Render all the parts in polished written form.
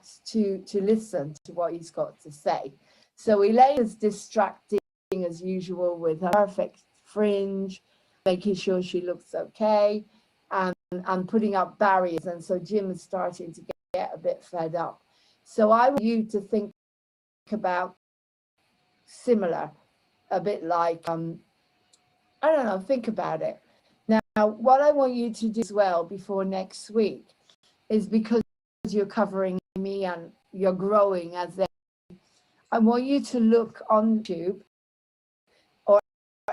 relaxed to listen to what he's got to say. So Elaine is distracting as usual with her perfect fringe, making sure she looks okay, and putting up barriers. And so Jim is starting to get a bit fed up. So I want you to think about similar, a bit like, I don't know, think about it. Now, what I want you to do as well before next week is, because you're covering me and you're growing as I want you to look on YouTube or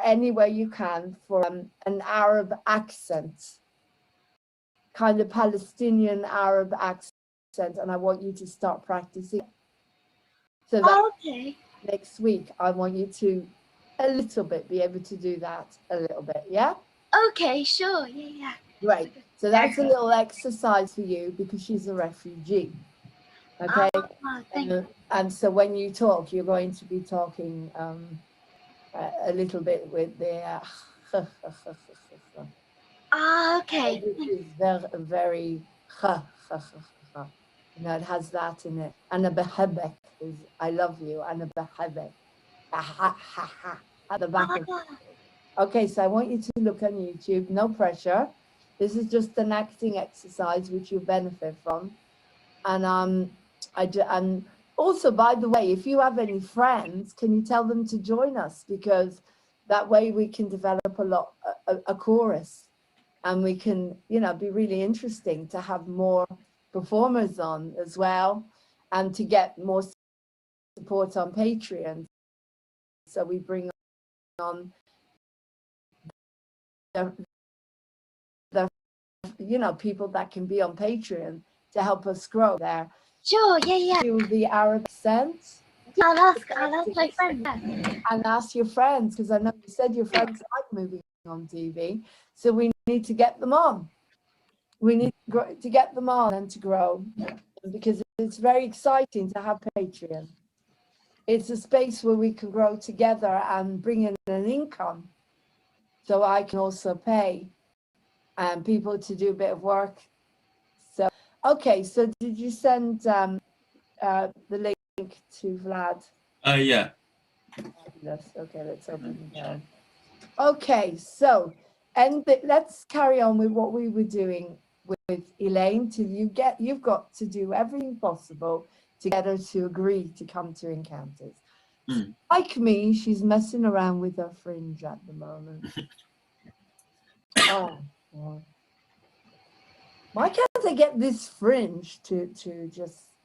anywhere you can for an Arab accent, kind of Palestinian Arab accent, and I want you to start practicing. So that next week, I want you to a little bit be able to do that a little bit, yeah? Okay, sure, yeah. Great. So that's a little exercise for you because she's a refugee. Okay. And so when you talk, you're going to be talking a little bit with the okay. Which is very you know, it has that in it. Ana behabek is I love you. Ana behabek. At the back of it. Okay, so I want you to look on YouTube. No pressure. This is just an acting exercise which you benefit from. And and also, by the way, if you have any friends, can you tell them to join us? Because that way we can develop a chorus, and we can, you know, be really interesting to have more performers on as well, and to get more support on Patreon. So we bring on the you know, people that can be on Patreon to help us grow there. Sure, yeah. Do the Arab accent. I'll ask my friend. And ask your friends, because I know you said your friends like moving on TV. So we need to get them on. We need to get them on and to grow, because it's very exciting to have Patreon. It's a space where we can grow together and bring in an income. So I can also pay people to do a bit of work. So, okay, so did you send the link to Vlad? Yeah. Yes, okay, let's open it down. Okay, so, and let's carry on with what we were doing with Elaine till you've got to do everything possible to get her to agree to come to Encounters. Like me, she's messing around with her fringe at the moment. Oh, God. Why can't I get this fringe to just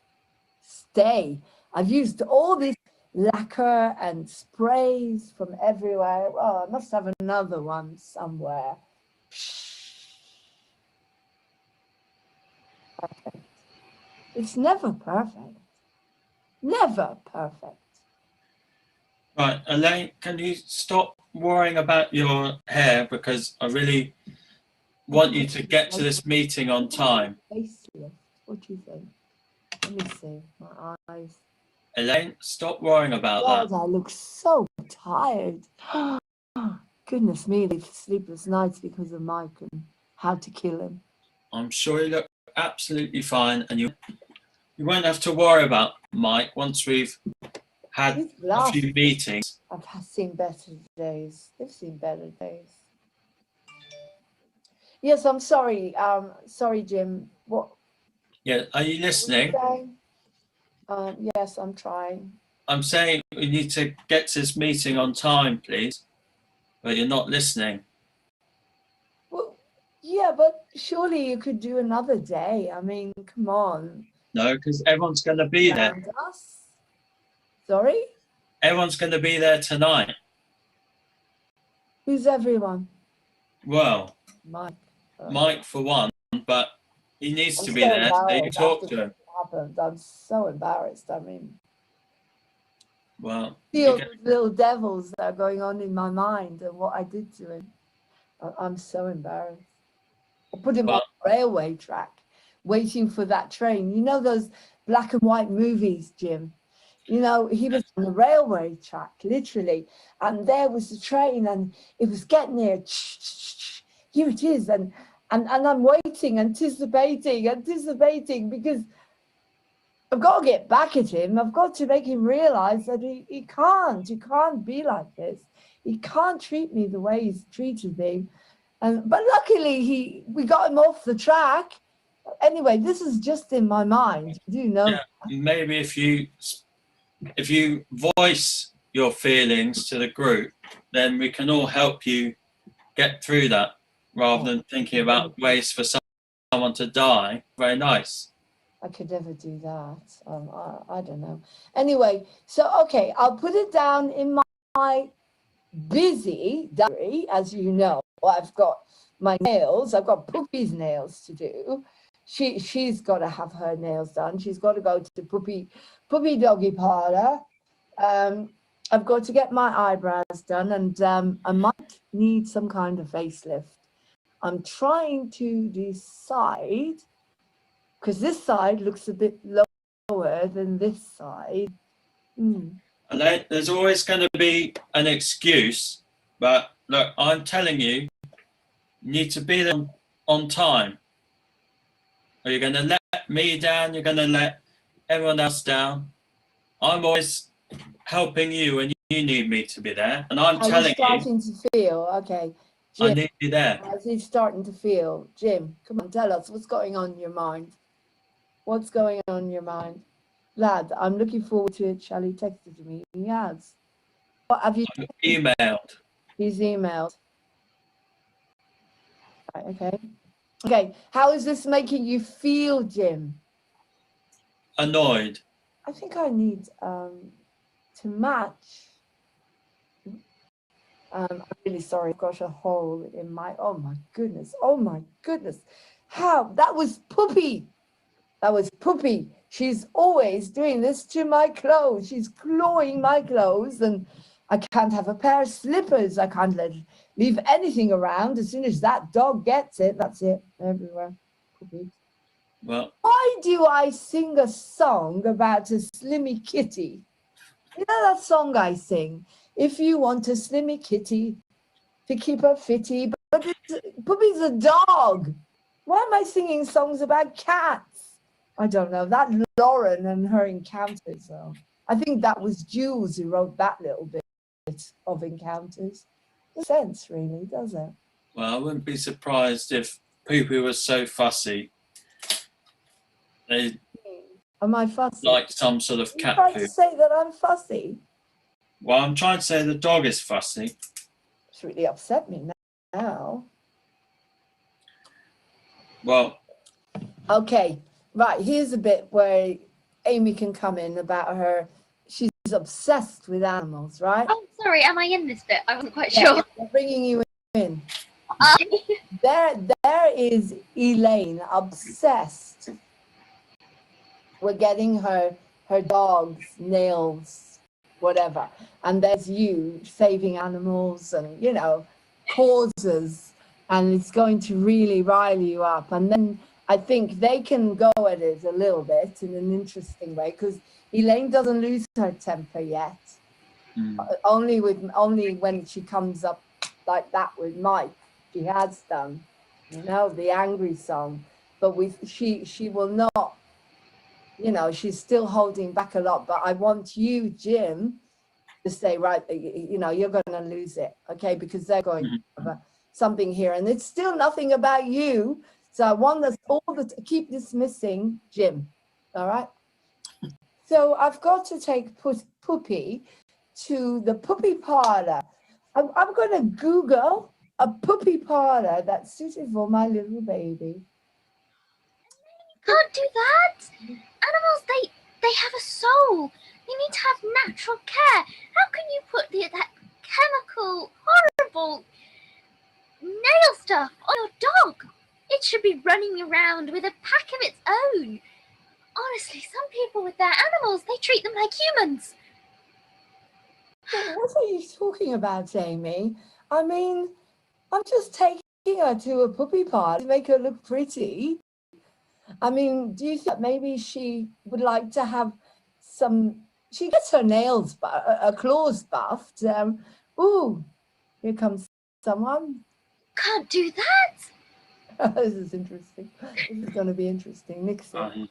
stay? I've used all this lacquer and sprays from everywhere. Oh, I must have another one somewhere. Perfect. It's never perfect. Never perfect. Right, Elaine, can you stop worrying about your hair, because I really want you to get to this meeting on time. What do you think? Let me see. My eyes. Elaine, stop worrying about that. I look so tired. Goodness me, these sleepless nights because of Mike and how to kill him. I'm sure you look absolutely fine, and you won't have to worry about Mike once we've had a few meetings. I've seen better days. They've seen better days. Yes, I'm sorry. Sorry, Jim. What? Yeah, are you listening? Yes, I'm trying. I'm saying we need to get to this meeting on time, please. But you're not listening. Well, yeah, but surely you could do another day. I mean, come on. No, because everyone's going to be there. Sorry? Everyone's going to be there tonight. Who's everyone? Well, Mike. Mike for one, but he needs to be there so you talk to him. I'm so embarrassed. I mean, well, feel the little devils that are going on in my mind and what I did to him. I'm so embarrassed. I put him on a railway track, waiting for that train. You know those black and white movies, Jim? You know, he was on the railway track, literally, and there was the train, and it was getting there. Here it is, and I'm waiting, anticipating, because I've got to get back at him. I've got to make him realize that he can't be like this. He can't treat me the way he's treated me. But luckily we got him off the track. Anyway, this is just in my mind. You do know. Yeah, maybe if you voice your feelings to the group, then we can all help you get through that rather than thinking about ways for someone to die. Very nice. I could never do that. I don't know. Anyway, so, okay, I'll put it down in my busy diary. As you know, I've got my nails. I've got Puppy's nails to do. She's got to have her nails done. She's got to go to Puppy doggy parlor. I've got to get my eyebrows done, and I might need some kind of facelift. I'm trying to decide, because this side looks a bit lower than this side. And there's always going to be an excuse, but look, I'm telling you, you need to be there on time. Or you're going to let me down, you're going to let everyone else down. I'm always helping you when you need me to be there, and I'm telling you. Starting to feel, okay. Jim, I need you there. How's he starting to feel? Jim, come on, tell us what's going on in your mind. What's going on in your mind? Lad, I'm looking forward to it. Shall he texted me? He has. What have you emailed? He's emailed. Right, okay. Okay, how is this making you feel, Jim? Annoyed. I think I need to match. I'm really sorry. I've got a hole in my. Oh my goodness. Oh my goodness. How? That was Puppy. That was Puppy. She's always doing this to my clothes. She's clawing my clothes, and I can't have a pair of slippers. I can't leave anything around. As soon as that dog gets it, that's it. Everywhere. Puppy. Well, why do I sing a song about a slimmy kitty? You know that song I sing? If you want a slimmy kitty to keep her fitty, but Puppy's a dog. Why am I singing songs about cats? I don't know. That Lauren and her encounters, though. I think that was Jules who wrote that little bit of encounters. Makes sense, really, does it? Well, I wouldn't be surprised if Poopy was so fussy. They Am I fussy? like some sort of cat trying poo. to say that I'm fussy? Well, I'm trying to say the dog is fussy. It's really upset me now. Well, okay, right. Here's a bit where Amy can come in about her. She's obsessed with animals, right? Oh, sorry, am I in this bit? I wasn't quite Yeah, sure. I'm bringing you in. There is Elaine, obsessed with getting her dog's nails, whatever. And there's you saving animals and, you know, causes, and it's going to really rile you up. And then I think they can go at it a little bit in an interesting way, because Elaine doesn't lose her temper yet. Only when she comes up like that with Mike, she has done, you know, the angry song. But she will not, you know, she's still holding back a lot. But I want you, Jim, to say, right, you know, you're going to lose it, okay? Because they're going to have something here, and it's still nothing about you. So I want us all to keep dismissing Jim, all right? So I've got to take Puppy to the puppy parlor. I'm going to Google a puppy parlor that's suited for my little baby. Can't do that. Animals, they have a soul. They need to have natural care. How can you put that chemical, horrible nail stuff on your dog? It should be running around with a pack of its own. Honestly, some people with their animals, they treat them like humans. What are you talking about, Amy? I mean, I'm just taking her to a puppy parlor to make her look pretty. I mean, do you think maybe she would like to have some, she gets her nails, her claws buffed. Ooh, here comes someone. Can't do that. This is interesting. This is going to be interesting. Nixon.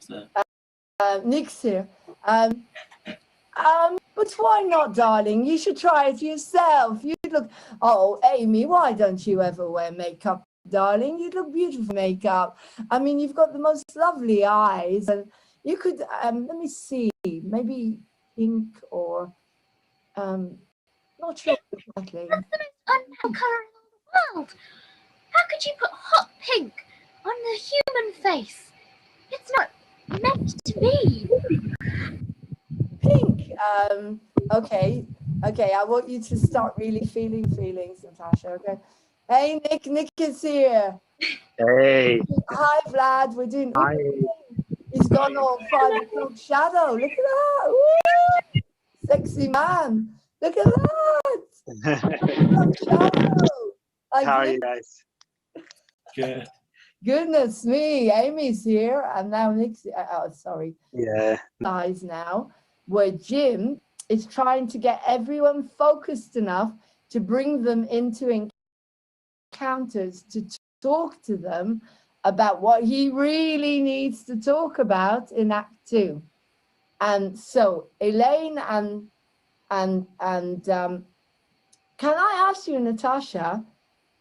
Nick's here. But why not, darling? You should try it yourself. You look. Oh, Amy, why don't you ever wear makeup, darling? You look beautiful in makeup. I mean, you've got the most lovely eyes, and you could. Let me see. Maybe pink or not sure exactly. That's the most unnatural colour in all the world. How could you put hot pink on the human face? It's not meant to be. Pink. Okay. I want you to start really feeling feelings, Natasha. Okay. Hey, Nick. Nick is here. Hey. Hi, Vlad. We're doing. Hi. He's gone all 5 o'clock shadow. Look at that. Woo! Sexy man. Look at that. Shadow. Like, How are you guys? Good. goodness me. Amy's here. And now Nick's. Sorry. Yeah. Guys now, where Jim is trying to get everyone focused enough to bring them into encounters to talk to them about what he really needs to talk about in Act 2. And so Elaine and can I ask you, Natasha,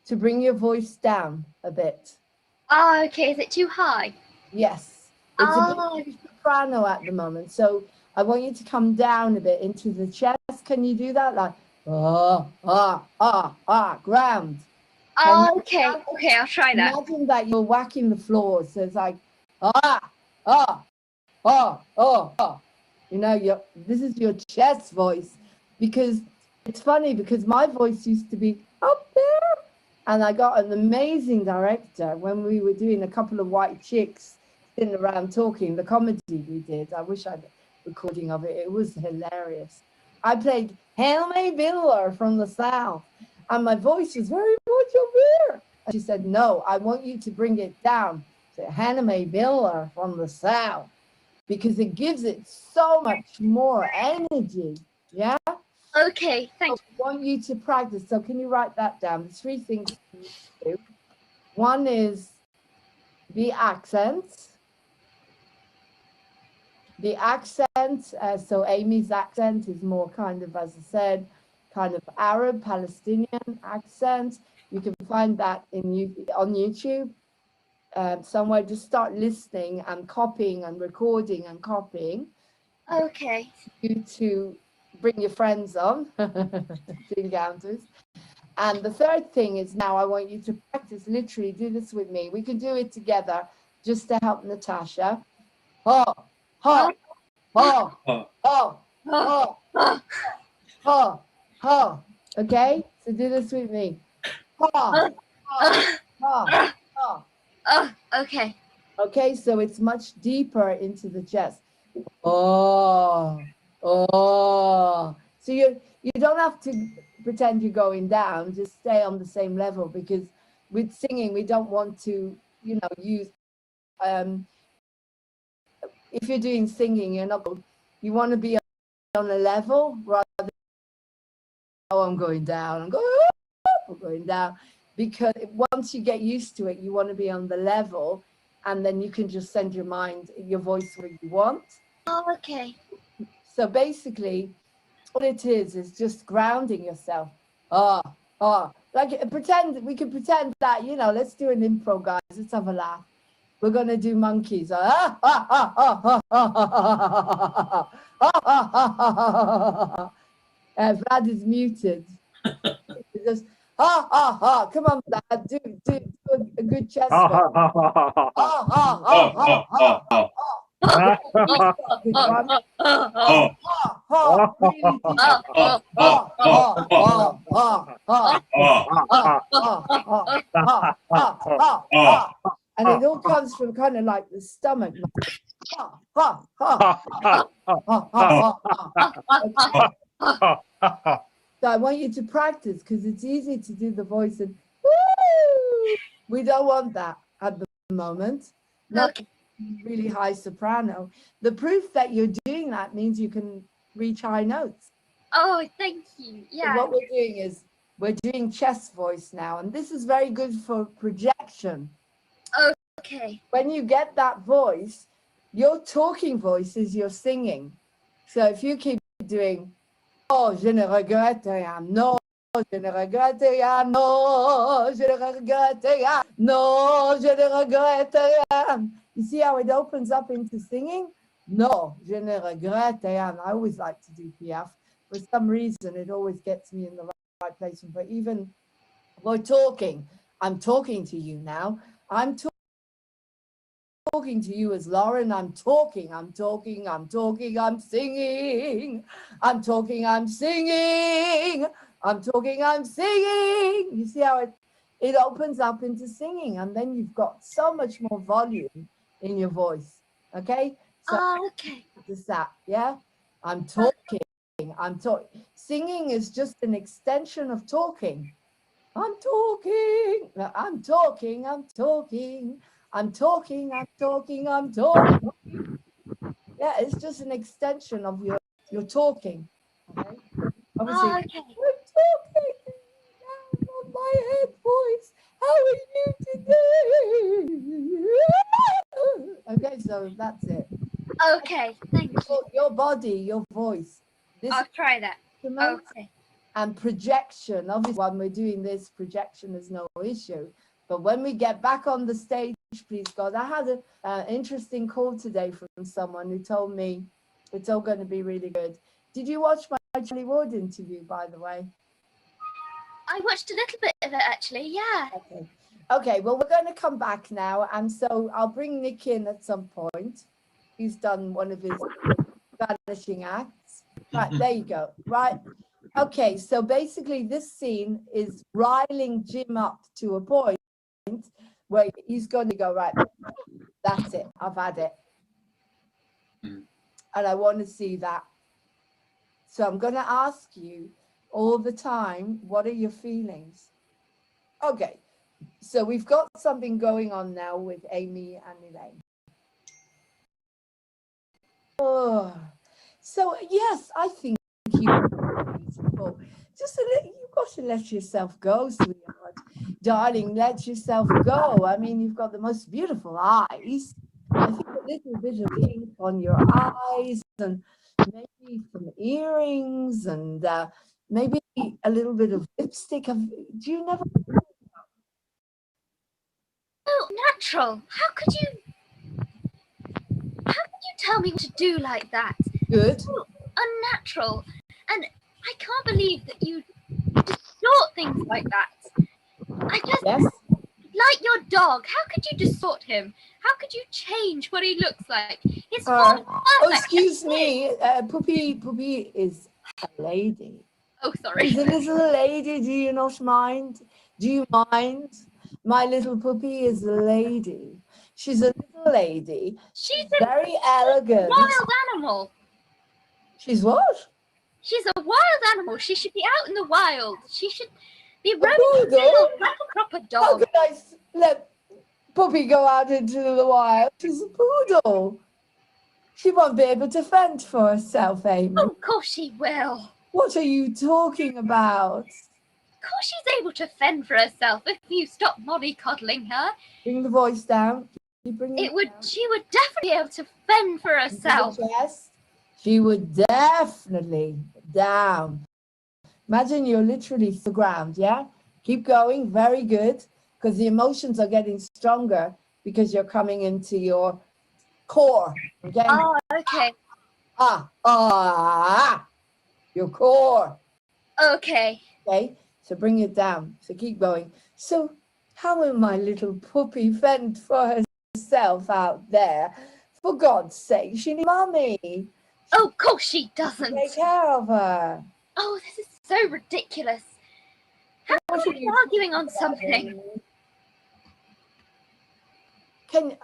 to bring your voice down a bit? Oh, okay. Is it too high? Yes, it's a Oh, bit soprano at the moment, so I want you to come down a bit into the chest. Can you do that? Like ground. oh, okay. Okay, I'll try that. Imagine that you're whacking the floor, so it's like you know, this is your chest voice. Because it's funny, because my voice used to be up there, and I got an amazing director when we were doing a couple of white chicks sitting around talking, the comedy we did. I wish I had a recording of it. It was hilarious. I played Helme Biller from the South, and my voice was very much up here. And she said, no, I want you to bring it down to Helme Biller from the South, because it gives it so much more energy. Yeah? Okay, thank I want you to practice. So can you write that down? There's 3 things you do. One is the accent. The accent, so Amy's accent is more kind of, as I said, kind of Arab, Palestinian accent. You can find that on YouTube somewhere. Just start listening and copying and recording and copying. you. Okay. You to bring your friends on to encounters. And the third thing is, now I want you to practice, literally do this with me. We can do it together just to help Natasha. Oh, oh, oh, oh, oh, oh, oh, oh. Okay, so do this with me. Oh, oh, oh, oh. Oh, okay. Okay, so it's much deeper into the chest. Oh, oh. So you don't have to pretend you're going down, just stay on the same level, because with singing, we don't want to, you know, use, if you're doing singing, you want to be on a level rather than, oh, I'm going down, I'm going up, I'm going down, because once you get used to it, you want to be on the level, and then you can just send your mind, your voice where you want. Oh, okay. So basically, what it is just grounding yourself. Like we can pretend that, you know, let's do an improv, guys. Let's have a laugh. We're going to do monkeys. Vlad is muted. Just, come on, Vlad, do a good chest. And it all comes from kind of like the stomach. So I want you to practice, because it's easy to do the voice and woo! We don't want that at the moment. Not really high soprano. The proof that you're doing that means you can reach high notes. Oh, thank you. Yeah. So what we're doing is we're doing chest voice now, and this is very good for projection. Okay. When you get that voice, Your talking voice is your singing. So if you keep doing, oh, je ne regrette rien, no, je ne regrette rien, no, je ne regrette rien, no, je ne regrette rien. You see how it opens up into singing? No, je ne regrette rien. I always like to do Piaf. For some reason, it always gets me in the right place. But even we're talking, I'm talking to you now. I'm talking to you as Lauren. I'm talking, I'm singing. I'm talking, I'm singing. I'm talking, I'm singing. You see how it opens up into singing, and then you've got so much more volume in your voice. Okay? So Okay. just that, yeah? I'm talking. Singing is just an extension of talking. I'm talking. No, I'm talking. Yeah, it's just an extension of your talking. Okay. Obviously, Okay. I'm talking now on my head voice. How are you today? Okay, so that's it. Okay. Thank you. Your body, your voice. This I'll try that. instrument Okay. and projection. Obviously, when we're doing this, projection is no issue. But when we get back on the stage, please God, I had an interesting call today from someone who told me it's all going to be really good. Did you watch my Charlie Ward interview, by the way? I watched a little bit of it actually. Yeah. Okay, well, we're going to come back now. And so I'll bring Nick in at some point. He's done one of his vanishing acts. Right, there you go. Right. Okay, so basically this scene is riling Jim up to a point where he's going to go, right, that's it, I've had it. And I want to see that. So I'm going to ask you all the time, what are your feelings? Okay, so we've got something going on now with Amy and Elaine. Oh, so yes, I think you're beautiful. Just you've got to let yourself go, sweetheart. Darling, let yourself go. I mean, you've got the most beautiful eyes. I think a little bit of pink on your eyes and maybe some earrings and maybe a little bit of lipstick. Do you never? Oh, natural. How could you tell me what to do like that? Good. So unnatural. And I can't believe that you distort things like that. I just Yes. like your dog. How could you distort him? How could you change what he looks like? His form is Oh, perfect. excuse me. Poopy is a lady. Oh, sorry. She's a little lady. Do you not mind? Do you mind? My little Poopy is a lady. She's a little lady. She's Very elegant. wild animal. She's what? She's a wild animal. She should be out in the wild. She should be roaming poodle? the field like a proper How dog. can I let Poopy go out into the wild? She's a poodle. She won't be able to fend for herself, Amy. Oh, of course she will. What are you talking about? Of course she's able to fend for herself if you stop mollycoddling her. Bring the voice down. Keep bringing it down. She would definitely be able to fend for Into herself. the chest. She would definitely down. Imagine you're literally to the ground, yeah? Keep going, very good, because the emotions are getting stronger because you're coming into your core, okay? Oh, okay. Your core, Okay. okay? So bring it down, so keep going. So how will my little Poopy fend for herself out there? For God's sake, she needs mummy. Oh, of course she doesn't. Take care of her. Oh, this is so ridiculous. How What come are we're you arguing on something? Amy?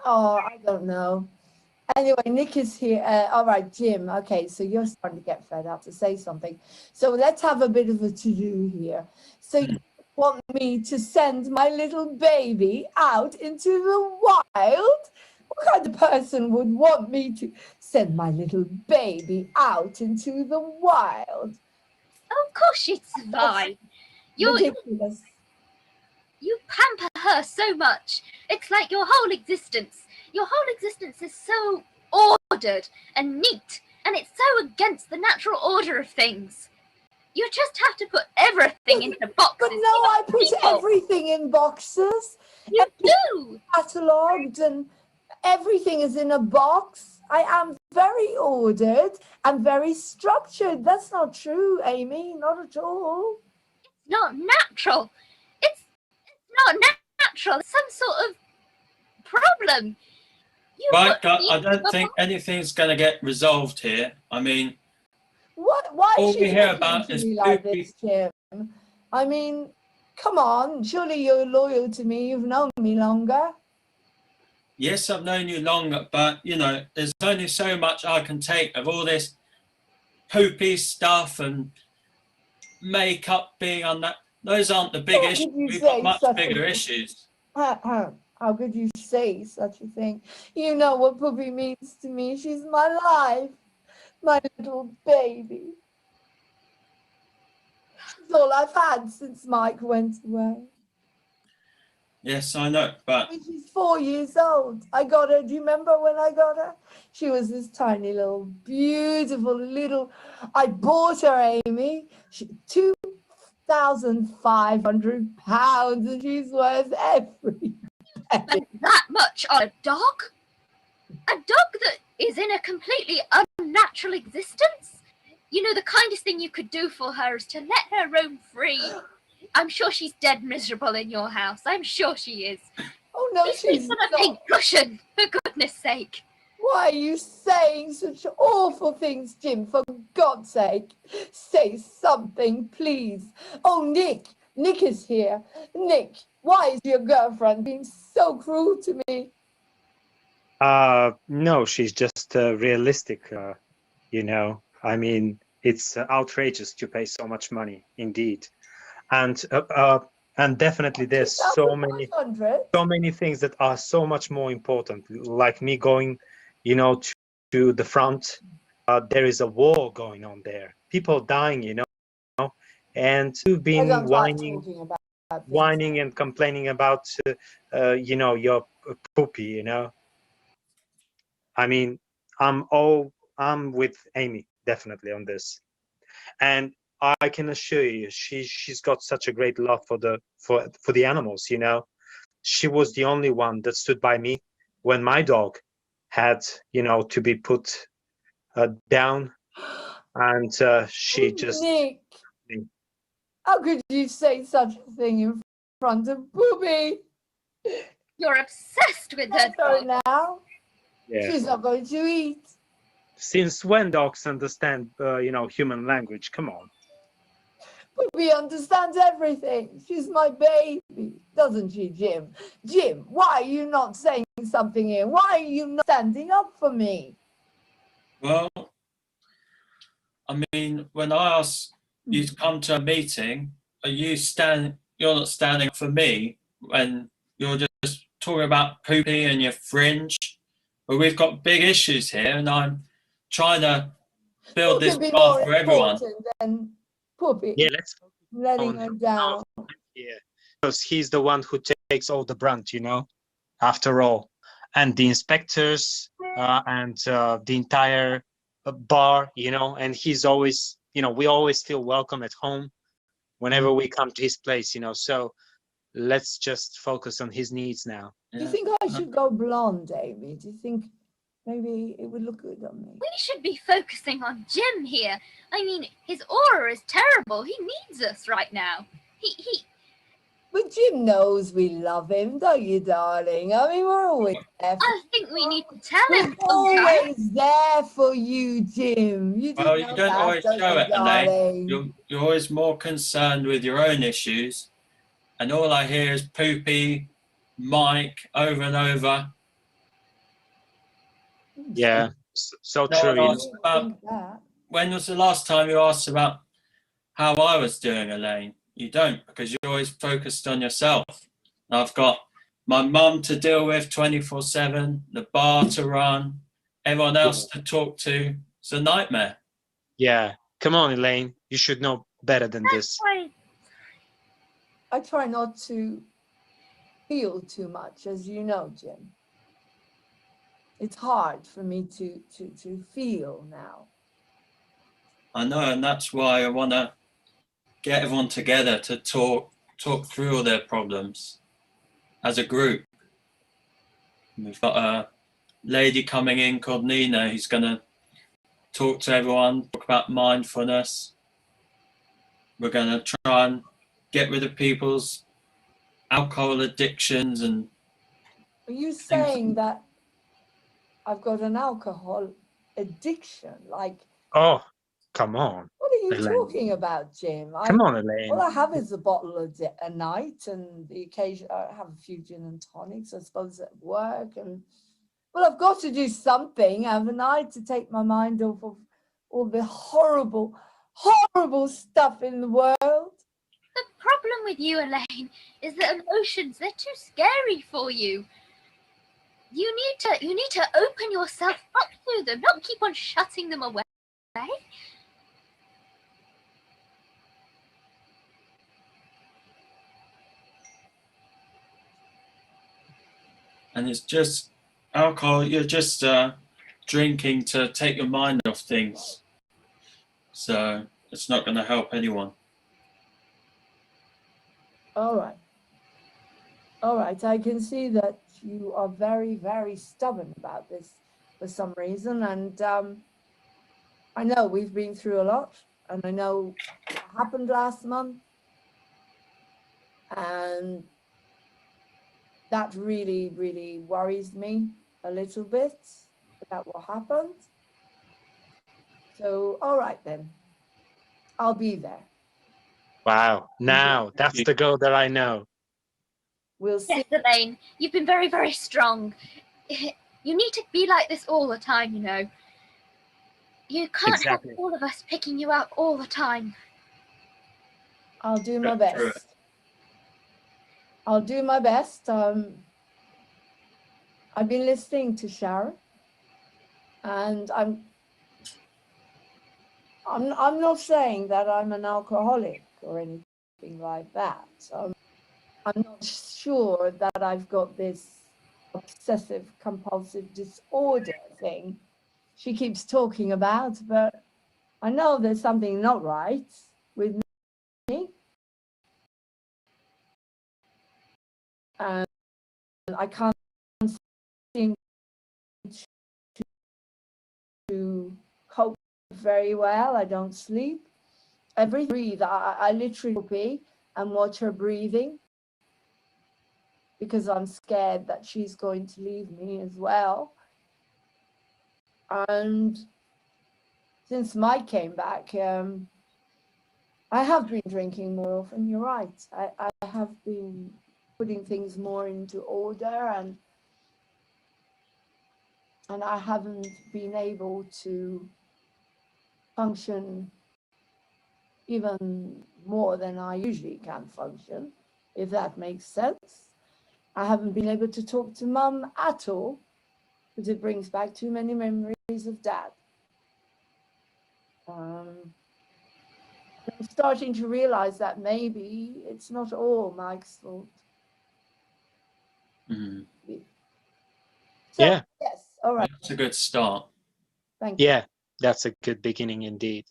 I don't know. Anyway, Nick is here. All right, Jim. Okay, so you're starting to get fed up to say something. So let's have a bit of a to-do here. So you want me to send my little baby out into the wild? What kind of person would want me to send my little baby out into the wild? Oh, of course she'd survive. Ridiculous. You pamper her so much. It's like your whole existence. Your whole existence is so ordered and neat, and it's so against the natural order of things. You just have to put everything into boxes. But no, I put everything in boxes. You do. Catalogued and everything is in a box. I am very ordered and very structured. That's not true, Amy. Not at all. Not natural. It's not natural. It's some sort of problem. You Right, put I don't think anything's going to get resolved here. I mean, What? Why all is she we hear talking about to is me like poopy. this, Jim? I mean, come on. Surely you're loyal to me. You've known me longer. Yes, I've known you longer, but you know, there's only so much I can take of all this poopy stuff and makeup being on that. Those aren't the big How issues. could you We've got say much such a bigger thing? issues. How could you say such a thing? You know what Poopy means to me. She's my life, my little baby. She's all I've had since Mike went away. Yes, I know, but She's 4 years old. I got her. Do you remember when I got her? She was this tiny little, beautiful little. I bought her, Amy. She, £2,500, and she's worth every penny. that much on a dog? A dog that is in a completely unnatural existence? You know, the kindest thing you could do for her is to let her roam free. I'm sure she's dead miserable in your house. I'm sure she is. Oh no, She she's sleeps on a pink not. cushion, for goodness sake. Why are you saying such awful things, Jim? For God's sake, say something, please. Oh, Nick. Nick is here. Nick, why is your girlfriend being so cruel to me? No, she's just realistic, you know. I mean, it's outrageous to pay so much money, indeed. And definitely there's so many 2,500? things that are so much more important, like me going, you know, to the front. There is a war going on there, people dying, you know, and you've I been don't like talking about things. whining and complaining about, you know, your poopy, you know. I mean, I'm with Amy definitely on this, and I can assure you, she's got such a great love for the animals. You know, she was the only one that stood by me when my dog had, you know, to be put down, and she just. Nick, how could you say such a thing in front of Booby? You're obsessed with her Her dog. now. Yeah. She's not going to eat. Since when dogs understand, you know, human language? Come on. Booby understands everything. She's my baby, doesn't she, Jim? Jim, why are you not saying something here? Why are you not standing up for me? well, I mean, when I ask you to come to a meeting, you're not standing up for me when you're just talking about poopy and your fringe. But we've got big issues here, and I'm trying to build Who this could be path more for everyone. important than Poopy? Yeah, let's Letting on her him. down. Yeah, because he's the one who takes all the brunt, you know, after all. And the inspectors and the entire bar, you know, and he's always, you know, we always feel welcome at home whenever we come to his place, you know. So let's just focus on his needs now. Do you think I should go blonde, Amy? Do you think maybe it would look good on me? We should be focusing on Jim here. I mean, his aura is terrible. He needs us right now. He But Jim knows we love him, don't you, darling? I mean, we're always there. I think we need to tell We're him sometime. always there for you, Jim. You Well, know you don't that, always don't show you, it, Elaine. darling? You're always more concerned with your own issues, and all I hear is poopy, Mike, over and over. Yeah, so No true. one You know. asks about, when was the last time you asked about how I was doing, Elaine? You don't, because you're always focused on yourself. I've got my mum to deal with 24/7, the bar to run, everyone else to talk to. It's a nightmare. Yeah, come on, Elaine. You should know better than this. That's why I try not to feel too much, as you know, Jim. it's hard for me to feel now. I know, and that's why I want to get everyone together to talk through all their problems as a group. We've got a lady coming in called Nina who's going to talk to everyone, talk about mindfulness. We're going to try and get rid of people's alcohol addictions and Are you saying that I've got an alcohol addiction? Like, Oh, come on, what are you Elaine. talking about, Jim? Come on, Elaine. All I have is a bottle a night, and the occasion I have a few gin and tonics, I suppose, at work. And well, I've got to do something, haven't I, to take my mind off of all the horrible, horrible stuff in the world. The problem with you, Elaine, is that emotions, they're too scary for you. You need to open yourself up to them, not keep on shutting them away. and it's just alcohol. You're just drinking to take your mind off things. So it's not going to help anyone. All right. All right. I can see that you are very, very stubborn about this for some reason. And I know we've been through a lot, and I know what happened last month. And that really, really worries me a little bit about what happened. So, all right then, I'll be there. Wow, now that's the girl that I know. We'll see. Yes, Elaine, you've been very, very strong. You need to be like this all the time, you know. You can't Exactly. have all of us picking you out all the time. I'll do my That's true. best. I'll do my best. I've been listening to Sharon, and I'm not saying that I'm an alcoholic or anything like that. I'm not sure that I've got this obsessive compulsive disorder thing she keeps talking about, but I know there's something not right with me. And I can't seem to cope very well. I don't sleep. Every breathe, I literally be and watch her breathing, because I'm scared that she's going to leave me as well. And since Mike came back, I have been drinking more often. You're right. I have been putting things more into order, and I haven't been able to function even more than I usually can function, if that makes sense. I haven't been able to talk to Mum at all, because it brings back too many memories of Dad. I'm starting to realize that maybe it's not all Mike's fault. Mhm. So, Yeah. yes, all right, That's a good start. thank you. Yeah, that's a good beginning indeed.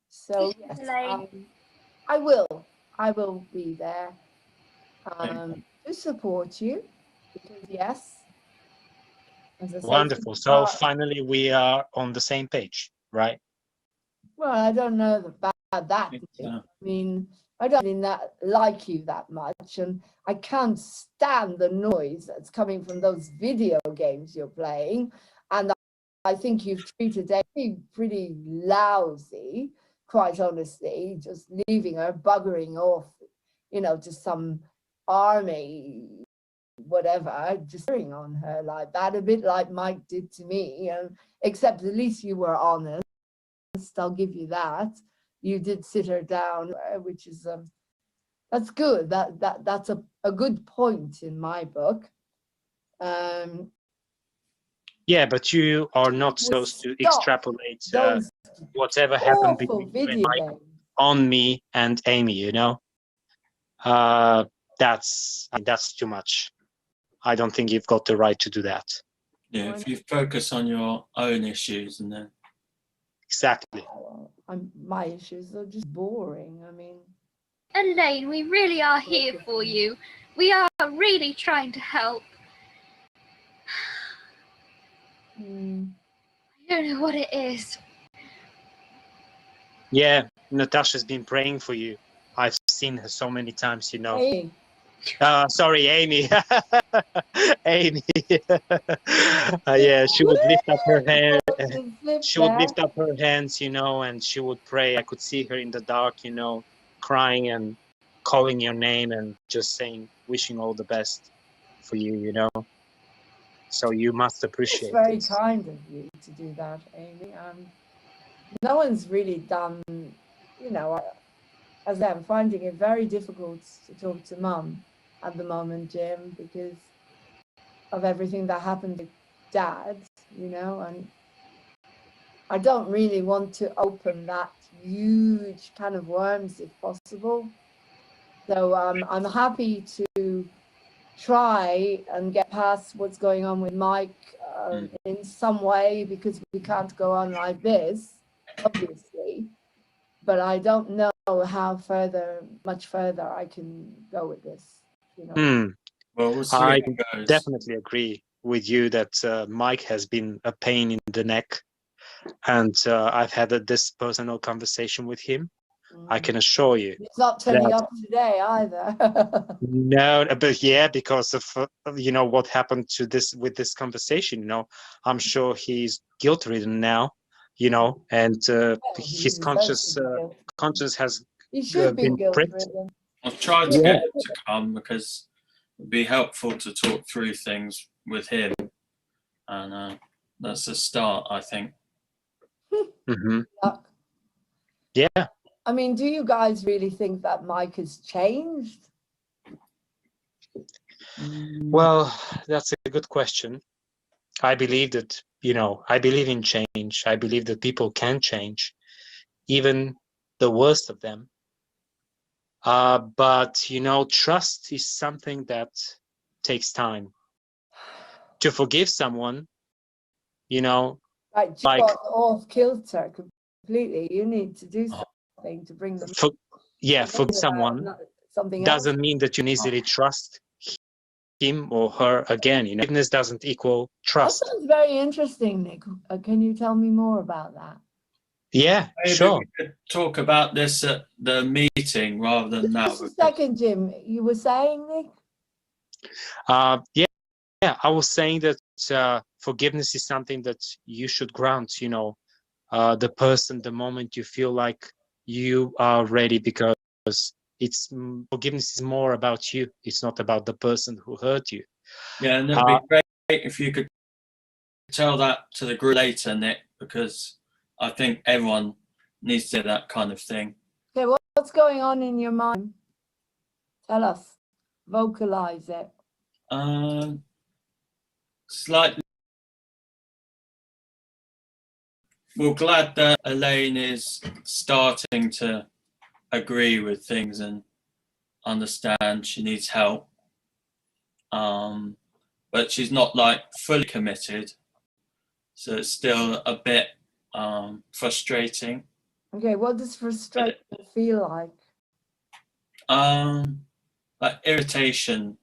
So Thank you, yes, Elaine. I will be there to support you, because yes, as I say, Wonderful. So finally we are on the same page, right? well, I don't know about that. So, I mean, I don't really like you that much, and I can't stand the noise that's coming from those video games you're playing. And I think you've treated Amy pretty lousy, quite honestly, just leaving her buggering off, you know, to some army, whatever, just cheering on her like that, a bit like Mike did to me, except at least you were honest. I'll give you that. You did sit her down, which is that's good. That's a good point in my book. Yeah, but you are not We'll supposed to stop extrapolate those whatever happened awful between you and video Mike games. on me and Amy, you know? That's too much. I don't think you've got the right to do that. Yeah, if you focus on your own issues and then Exactly. My issues are just boring. I mean, Elaine, we really are here for you. We are really trying to help. mm, I don't know what it is. Yeah, Natasha's been praying for you. I've seen her so many times, you know. hey, Sorry, Amy. Amy. Yeah, she would lift up her hair. She would lift up her hands, you know, and she would pray. I could see her in the dark, you know, crying and calling your name and just saying, wishing all the best for you, you know. So you must It's appreciate very this. kind of you to do that, Amy. No one's really done, you know, as I'm finding it very difficult to talk to Mum at the moment, Jim, because of everything that happened to Dad, you know, and I don't really want to open that huge can of worms if possible. So I'm happy to try and get past what's going on with Mike in some way, because we can't go on like this, obviously. But I don't know how much further I can go with this, you know. well, we'll see I how it goes. definitely agree with you that Mike has been a pain in the neck, and I've had this personal conversation with him. I can assure you. It's not turning that- up today either. No, but yeah, because of you know what happened to this with this conversation. You know, I'm sure he's guilt-ridden now. You know, and his conscience has He should be been pricked. guilt-ridden. I've tried to Yeah. get him to come because it'd be helpful to talk through things with him, and that's a start, I think. Hmm. Yuck. Yeah. I mean, do you guys really think that Mike has changed? Well, that's a good question. I believe that, you know, I believe in change. I believe that people can change, even the worst of them. But, you know, trust is something that takes time. To forgive someone, you know, Like, you like, got off kilter completely. You need to do something to bring them. forgive someone Something else. doesn't mean that you can easily trust him or her again. You know, forgiveness doesn't equal That trust. sounds very interesting, Nick. Can you tell me more about that? Yeah, Maybe sure. we could talk about this at the meeting rather than now. Just a second, Jim. You were saying, Nick? Yeah, I was saying that forgiveness is something that you should grant, you know, the person the moment you feel like you are ready, because forgiveness is more about you. It's not about the person who hurt you. Yeah, and it'd be great if you could tell that to the group later, Nick, because I think everyone needs to do that kind of thing. Okay, what's going on in your mind? Tell us. Vocalize it. Slightly. We're glad that Elaine is starting to agree with things and understand she needs help. But she's not like fully committed. So it's still a bit frustrating. Okay, what does frustration feel like? Like irritation.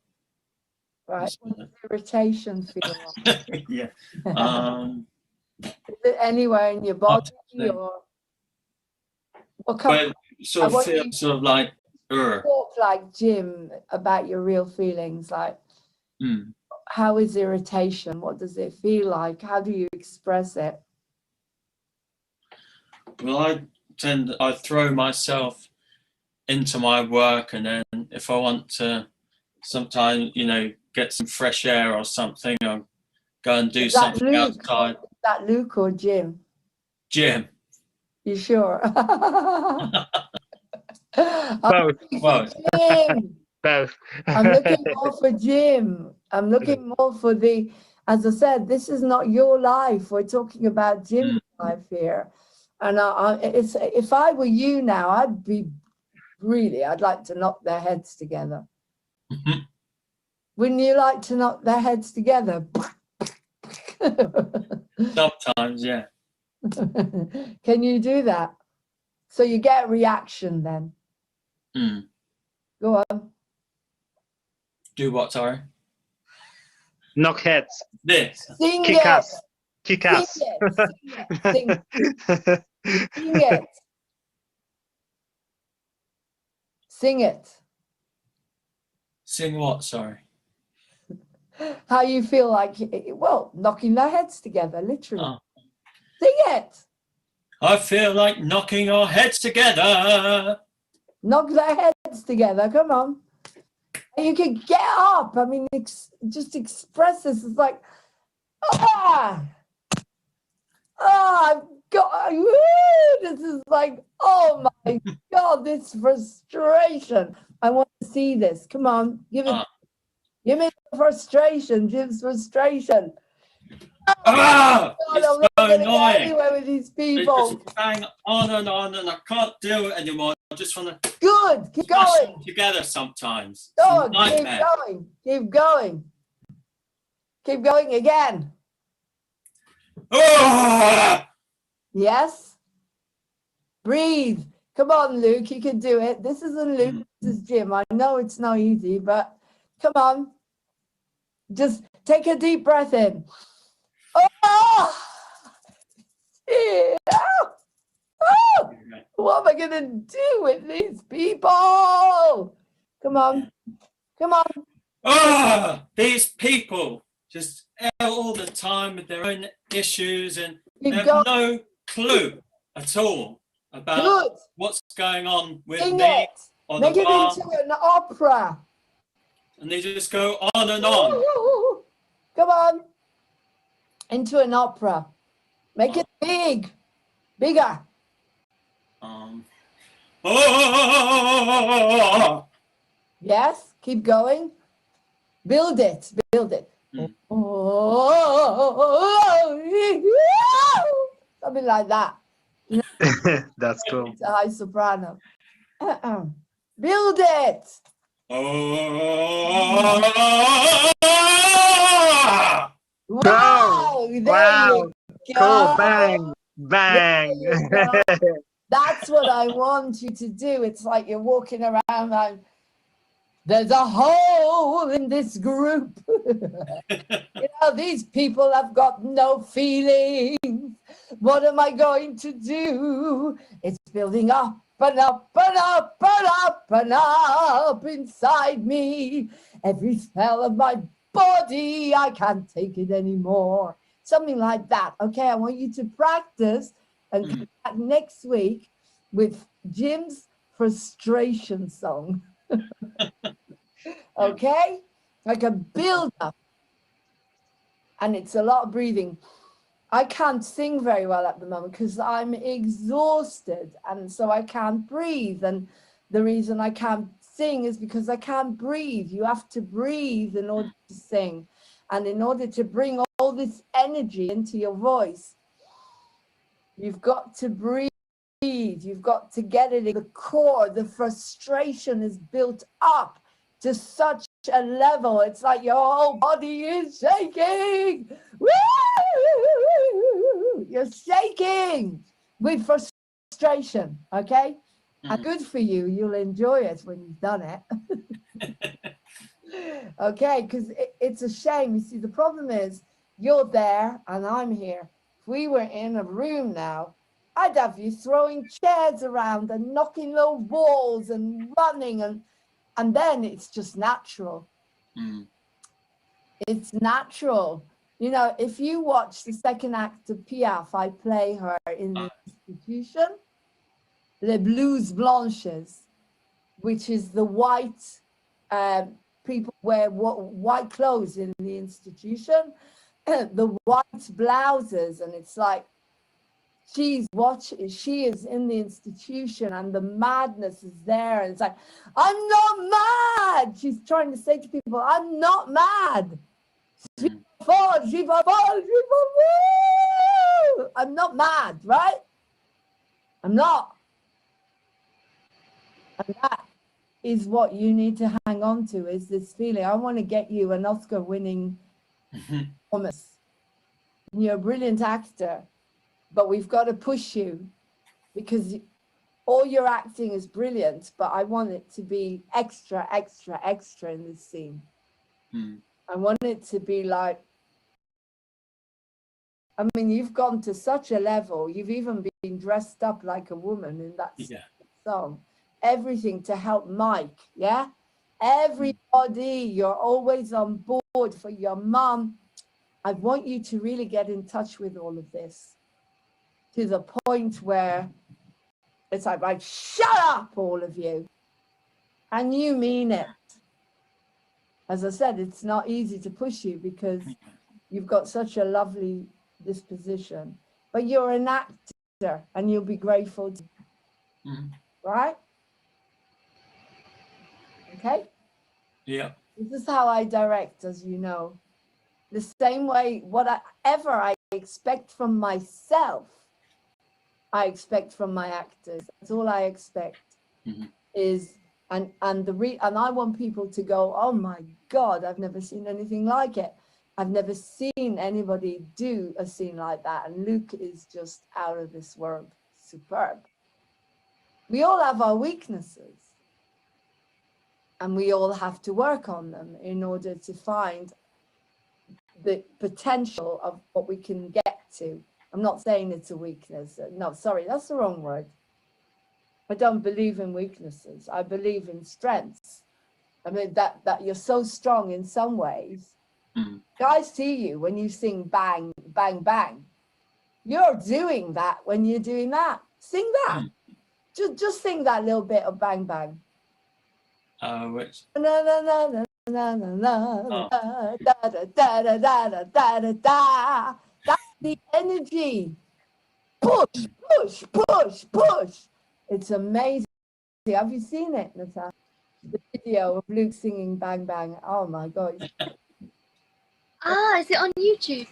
Right, what does irritation feel like? Yeah. Is it anywhere in your body or what kind But sort of feel sort of like talk like Jim about your real feelings? Like, how is irritation? What does it feel like? How do you express it? Well, I throw myself into my work, and then if I want to sometimes, you know, get some fresh air or something, I'll go and do something outside. Is that Luke or Jim? Jim. You sure? Both. Jim. Both. I'm looking more for Jim. I'm looking more for as I said, this is not your life. We're talking about Jim's life here. And if I were you now, I'd like to knock their heads together. Wouldn't you like to knock their heads together? Sometimes, yeah. Can you do that? So you get a reaction then. Mm. Go on. Do what, sorry? Knock heads. This. Sing Kick it. ass. Kick Sing ass. it. Sing it. Sing it. Sing it. Sing what, sorry? How you feel like, well, knocking their heads together, literally. Oh. Sing it. I feel like knocking our heads together. Knock their heads together. Come on. And you can get up. I mean, just express this. It's like, I've got, woo, this is like, oh my God, this frustration. I want to see this. Come on, give it. Give me the frustration. Jim's frustration. Ah! God, It's I'm not so going to get annoying. anywhere with these They people. just bang on and I can't do it anymore. I just want to Good. Keep smash going. them together sometimes. It's a Go on. Keep nightmare. going. Keep going. Keep going again. Ah! Yes. Breathe. Come on, Luke. You can do it. This isn't Luke. This is Jim. I know it's not easy, but come on. Just take a deep breath in. Oh! Yeah. Oh! What am I going to do with these people? Come on. Come on. Ah! These people just all the time with their own issues and they Keep have going. no clue at all about Good. what's going on with Sing me it. or Make the it bar, into an opera. and they just go on and on. Ooh. Come on. Into an opera. Make it big. Bigger. Oh! Yes. Keep going. Build it. Build it. Mm. Something like that. That's cool. It's a high soprano. Build it. Oh! Wow. There Wow. you go. Cool. Bang. Bang. There you go. That's what I want you to do. It's like you're walking around like there's a hole in this group. You know, these people have got no feelings. What am I going to do? It's building up and up and up and up and up inside me. Every cell of my body, I can't take it anymore. Something like that. Okay, I want you to practice and come back next week with Jim's frustration song. Okay? Like a build up. And it's a lot of breathing. I can't sing very well at the moment because I'm exhausted. And so I can't breathe. And the reason I can't sing is because I can't breathe. You have to breathe in order to sing. And in order to bring all this energy into your voice, you've got to breathe. You've got to get it in the core. The frustration is built up to such a level. It's like your whole body is shaking. Woo! You're shaking with frustration, okay? And good for you. You'll enjoy it when you've done it. Okay, because it's a shame. You see, the problem is you're there and I'm here. If we were in a room now, I'd have you throwing chairs around and knocking little walls and running, and then it's just natural. It's natural. You know, if you watch the second act of Piaf, I play her in the institution, Les Blouses Blanches, which is the white people wear white clothes in the institution, the white blouses, and it's like she is in the institution and the madness is there, and it's like, I'm not mad. She's trying to say to people, I'm not mad. I'm not mad, right? I'm not. And that is what you need to hang on to, is this feeling. I want to get you an Oscar-winning performance. You're a brilliant actor, but we've got to push you because all your acting is brilliant, but I want it to be extra, extra, extra in this scene. Mm. I want it to be like, I mean, you've gone to such a level. You've even been dressed up like a woman in that Yeah. song. Everything to help Mike, yeah? Everybody, you're always on board for your mum. I want you to really get in touch with all of this to the point where it's like, shut up, all of you. And you mean it. As I said, it's not easy to push you because you've got such a lovely disposition, but you're an actor and you'll be grateful to, right? Okay? Yeah. This is how I direct, as you know. The same way, whatever I expect from myself, I expect from my actors. That's all I expect. Is and I want people to go, oh my God, I've never seen anything like it. I've never seen anybody do a scene like that. And Luke is just out of this world. Superb. We all have our weaknesses. And we all have to work on them in order to find the potential of what we can get to. I'm not saying it's a weakness. No, sorry, that's the wrong word. I don't believe in weaknesses. I believe in strengths. I mean, that you're so strong in some ways. Guys see you when you sing bang, bang, bang. You're doing that when you're doing that. Sing that. Just sing that little bit of bang, bang. Which? Na, na, na, na, na, na, na, da, da, da, da, da, da, da, da, da. That's the energy. Push, push, push, push. It's amazing. Have you seen it, Natasha? The video of Luke singing Bang Bang. Oh my God. Ah, is it on YouTube?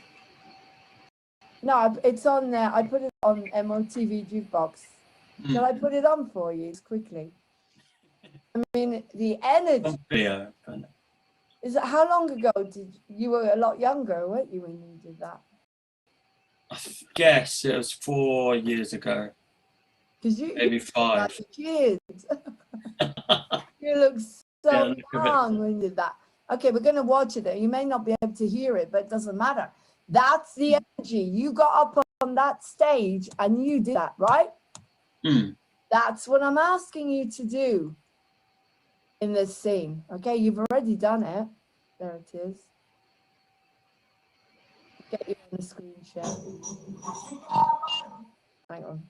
No, it's on there. I put it on MOTV Jukebox. Shall I put it on for you quickly? I mean, the energy. Video. Is it, how long ago did you were a lot younger, weren't you, when you did that? I guess it was 4 years ago. Because you Maybe 5. like a kid. You look so look a bit- young when you did that. Okay, we're going to watch it. You may not be able to hear it, but it doesn't matter. That's the energy. You got up on that stage and you did that, right? That's what I'm asking you to do in this scene. Okay, you've already done it. There it is. Get you on the screen share. Hang on.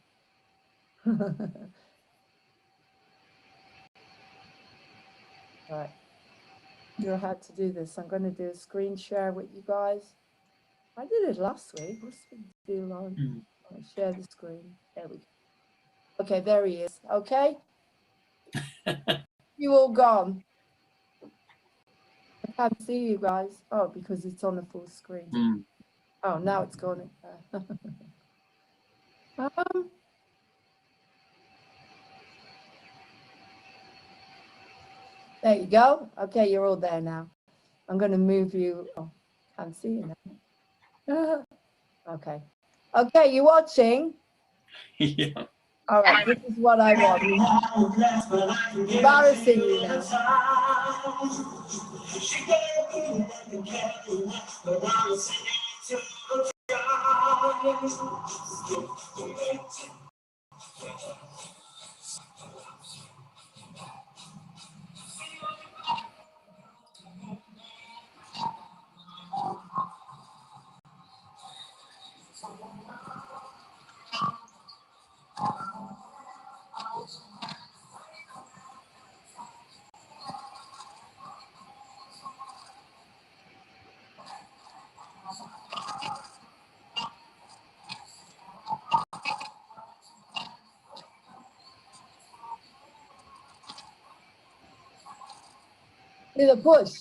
Right. You know how to do this. I'm going to do a screen share with you guys. I did it last week. What's the deal on? I'll share the screen. There we go. Okay, there he is. Okay. You all gone. I can't see you guys. Oh, because it's on the full screen. Oh, now it's gone. There you go. Okay, you're all there now. I'm going to move you. Oh, can't see you now. Okay. Okay, you watching? Yeah. All right, this is what I want. Embarrassing you now. Do the push.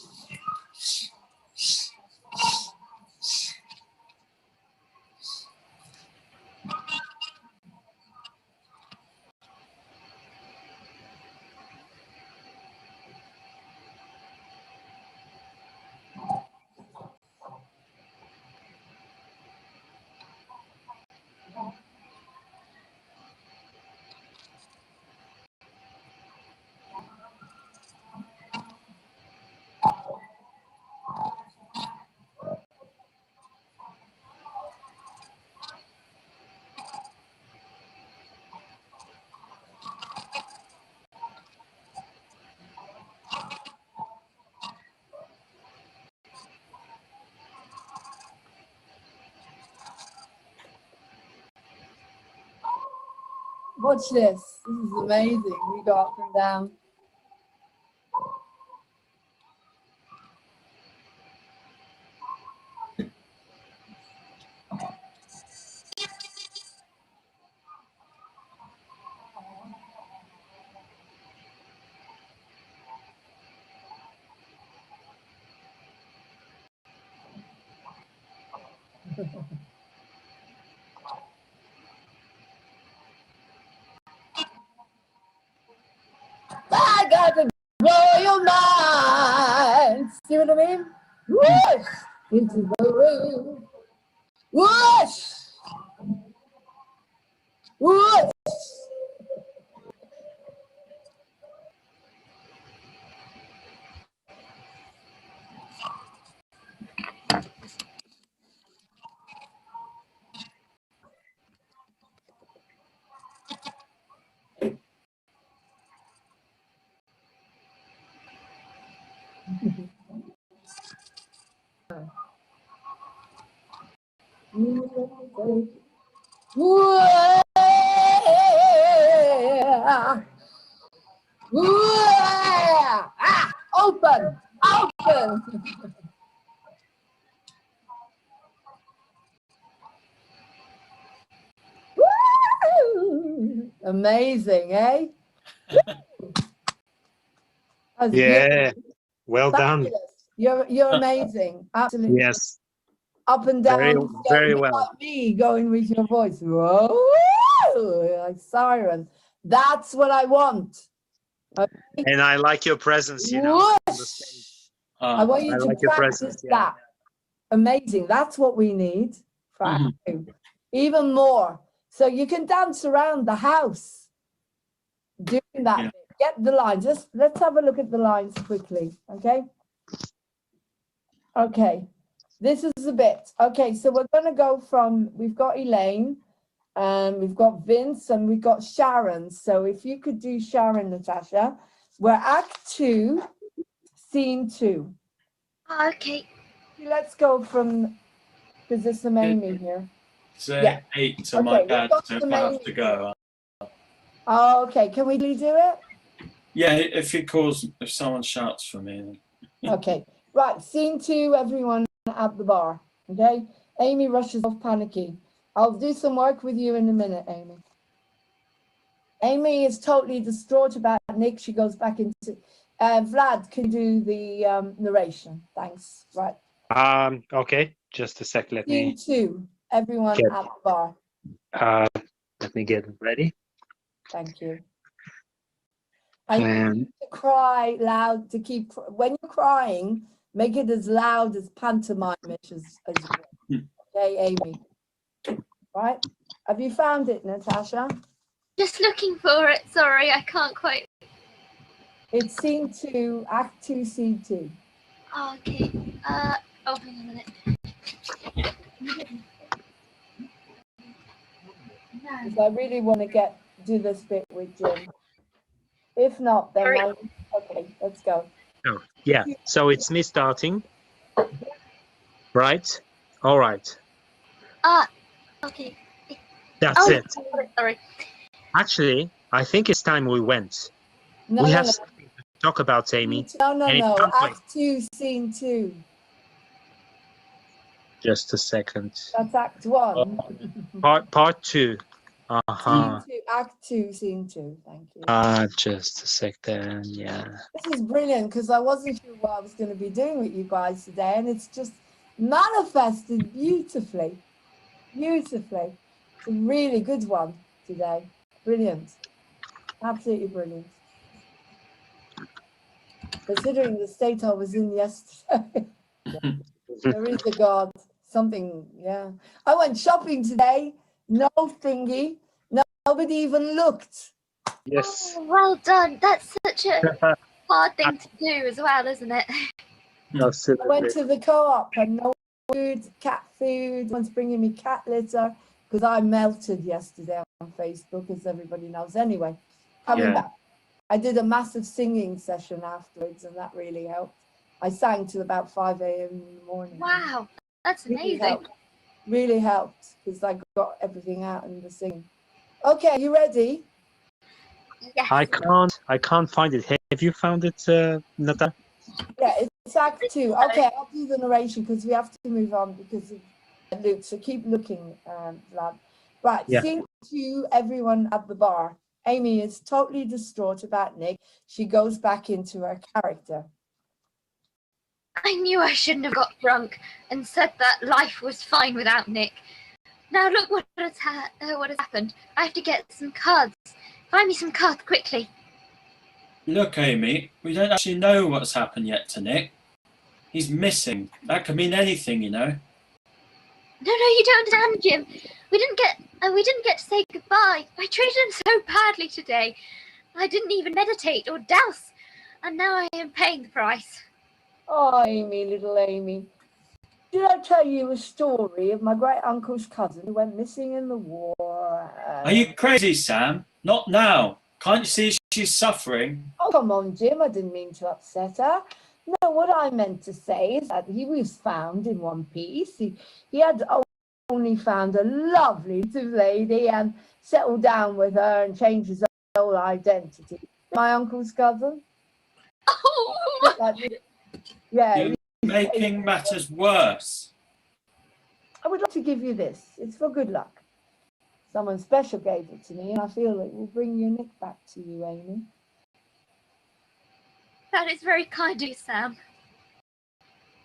Watch this. This is amazing. We go up and down. I got to blow your mind. See what I mean? Whoosh into the room. Whoosh. Whoosh. Yeah. Yeah. Ah, open, open. Woo! Amazing, eh? That's Yeah, well done. fabulous. You're amazing. Absolutely. Yes, Up and very, down, very a bit well. like me going with your voice. Whoa, like siren. That's what I want. And I like your presence, you know. on the Whoosh. stage. I want you I to like your practice presence, yeah. that. Amazing. That's what we need for Mhm. acting. Even more. So you can dance around the house doing that. Yeah. Bit. Get the lines. Let's have a look at the lines quickly. Okay. Okay. This is a bit. Okay, so we're going to go from, we've got Elaine, and we've got Vince, and we've got Sharon. So if you could do Sharon, Natasha, we're Act 2, Scene 2. Okay. Let's go from, because there's some Amy here. Say Yeah. 8 to Okay, my we've dad got if some I have Amy to go. Oh, okay, can we do it? Yeah, if he calls, if someone shouts for me. Okay, right, Scene 2, everyone at the bar, okay? Amy rushes off panicky. I'll do some work with you in a minute, Amy. Amy is totally distraught about Nick. She goes back into, Vlad, can you do the narration? Thanks, right. Okay, just a sec. Let Scene me 2, everyone Get- at the bar. get ready. Thank you. I need you to cry loud to keep, when you're crying, make it as loud as pantomime-ish as you want. Okay, Amy. Right? Have you found it, Natasha? Just looking for it. Sorry, I can't quite. It's Scene 2, Act 2, Scene 2. Oh, okay. Oh, hang on a minute. 'Cause I really want to do this bit with Jim. If not, then Sorry. okay, let's go. Oh, yeah. So it's me starting. Right? All right. Okay. That's Oh, it. sorry. Actually, I think it's time we went. No, We no, have no. something to talk about, Amy. No, no, and it no. can't wait. Act 2, Scene 2. Just a second. That's Act 1. Part 2. Scene 2, Act 2, Scene 2. Thank you. Just a sec then. Yeah. This is brilliant because I wasn't sure what I was going to be doing with you guys today, and it's just manifested beautifully. Beautifully. It's a really good one today. Brilliant. Absolutely brilliant. Considering the state I was in yesterday, there is a God. Something, yeah. I went shopping today. No thingy. Nobody even looked. Yes. Oh, well done. That's such a hard thing to do as well, isn't it? I went to the co-op and no food, cat food. One's bringing me cat litter because I melted yesterday on Facebook, as everybody knows. Anyway, coming Yeah. back, I did a massive singing session afterwards, and that really helped. I sang till about 5 a.m. in the morning. Wow, that's Really amazing. helped. Really helped because I got everything out in the singing. Okay, you ready? Yes. I can't find it. Have you found it, Nata? Yeah, it's Act 2. Okay, I'll do the narration because we have to move on because of Luke. So keep looking, Vlad. Right, Yeah. scene 2, everyone at the bar. Amy is totally distraught about Nick. She goes back into her character. I knew I shouldn't have got drunk and said that life was fine without Nick. Now look what has happened. I have to get some cards. Find me some cards quickly. Look, Amy, we don't actually know what's happened yet to Nick. He's missing. That could mean anything, you know. No, you don't understand, Jim. We didn't get to say goodbye. I treated him so badly today. I didn't even meditate or douse, and now I am paying the price. Oh, Amy, little Amy. Did I tell you a story of my great uncle's cousin who went missing in the war? Are you crazy, Sam? Not now. Can't you see she's suffering? Oh, come on, Jim. I didn't mean to upset her. No, what I meant to say is that he was found in one piece. He had only found a lovely little lady and settled down with her and changed his whole identity. My uncle's cousin. Oh, Yeah. You're making matters worse. I would like to give you this. It's for good luck. Someone special gave it to me, and I feel it will bring your Nick back to you, Amy. that is very kind of you, Sam.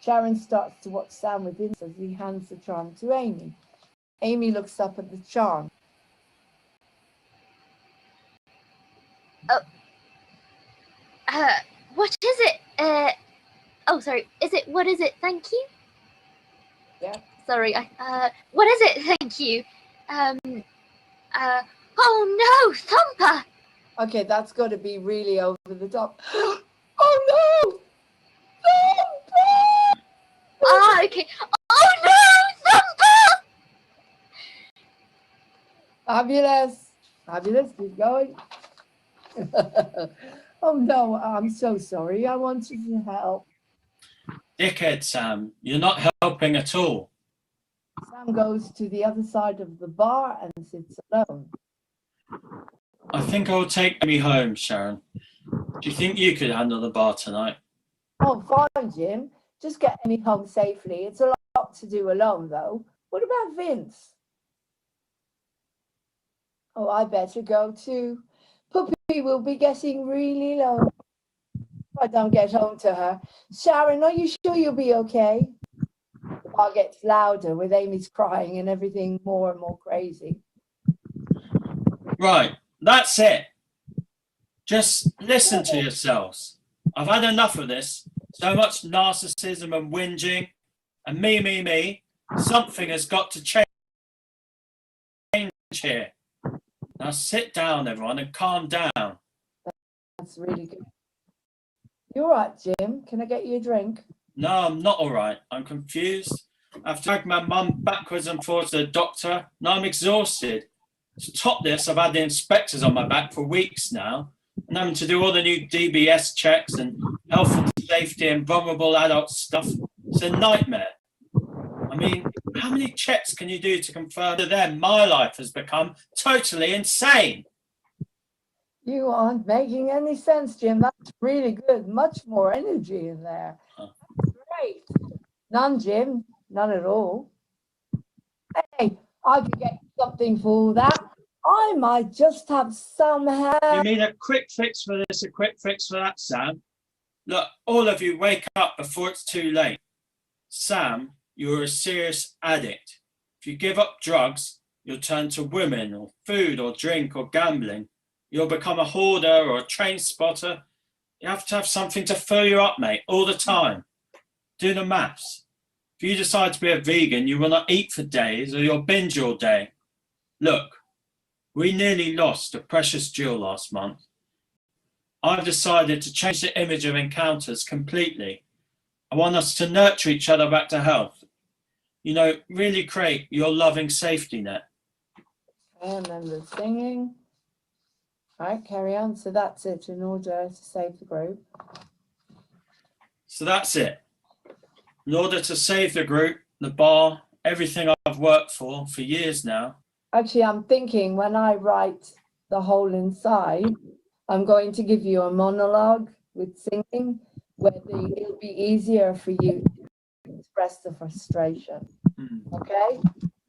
Sharon starts to watch Sam with interest as he hands the charm to Amy. Amy looks up at the charm. What is it? Oh, sorry. What is it? Thank you? Yeah. Sorry, what is it? Thank you. Oh no, Thumper! Okay, that's got to be really over the top. Oh no! Thumper! Ah, okay. Oh no, Thumper! Fabulous. Fabulous. Keep going. Oh no, I'm so sorry. I wanted to help. Dickhead, Sam. You're not helping at all. Sam goes to the other side of the bar and sits alone. I think I'll take Amy home, Sharon. Do you think you could handle the bar tonight? Oh, fine, Jim. Just get me home safely. It's a lot to do alone, though. What about Vince? Oh, I better go too. Puppy will be getting really low if I don't get home to her. Sharon, are you sure you'll be okay? The bar gets louder with Amy's crying and everything more and more crazy. Right, that's it. Just listen to yourselves. I've had enough of this. So much narcissism and whinging. And me. Something has got to change here. Now sit down, everyone, and calm down. That's really good. You all right, Jim? Can I get you a drink? No, I'm not all right. I'm confused. I've dragged my mum backwards and forwards to the doctor. Now I'm exhausted. To top this, I've had the inspectors on my back for weeks now, and having to do all the new DBS checks and health and safety and vulnerable adult stuff. It's a nightmare. I mean, how many checks can you do to confirm to them my life has become totally insane? You aren't making any sense, Jim. That's really good. Much more energy in there. Great. None, Jim. None at all. Hey, I could get something for that. I might just have some hair. You mean a quick fix for this, a quick fix for that, Sam? Look, all of you wake up before it's too late. Sam, you're a serious addict. If you give up drugs, you'll turn to women or food or drink or gambling. You'll become a hoarder or a train spotter. You have to have something to fill you up, mate, all the time. Do the maths. If you decide to be a vegan, you will not eat for days or you'll binge all day. Look, we nearly lost a precious jewel last month. I've decided to change the image of Encounters completely. I want us to nurture each other back to health. You know, really create your loving safety net. And then the singing. All right, carry on. So that's it in order to save the group. So that's it. In order to save the group, the bar, everything I've worked for years now, Actually, I'm thinking when I write The Hole Inside, I'm going to give you a monologue with singing where it'll be easier for you to express the frustration. Mm. Okay?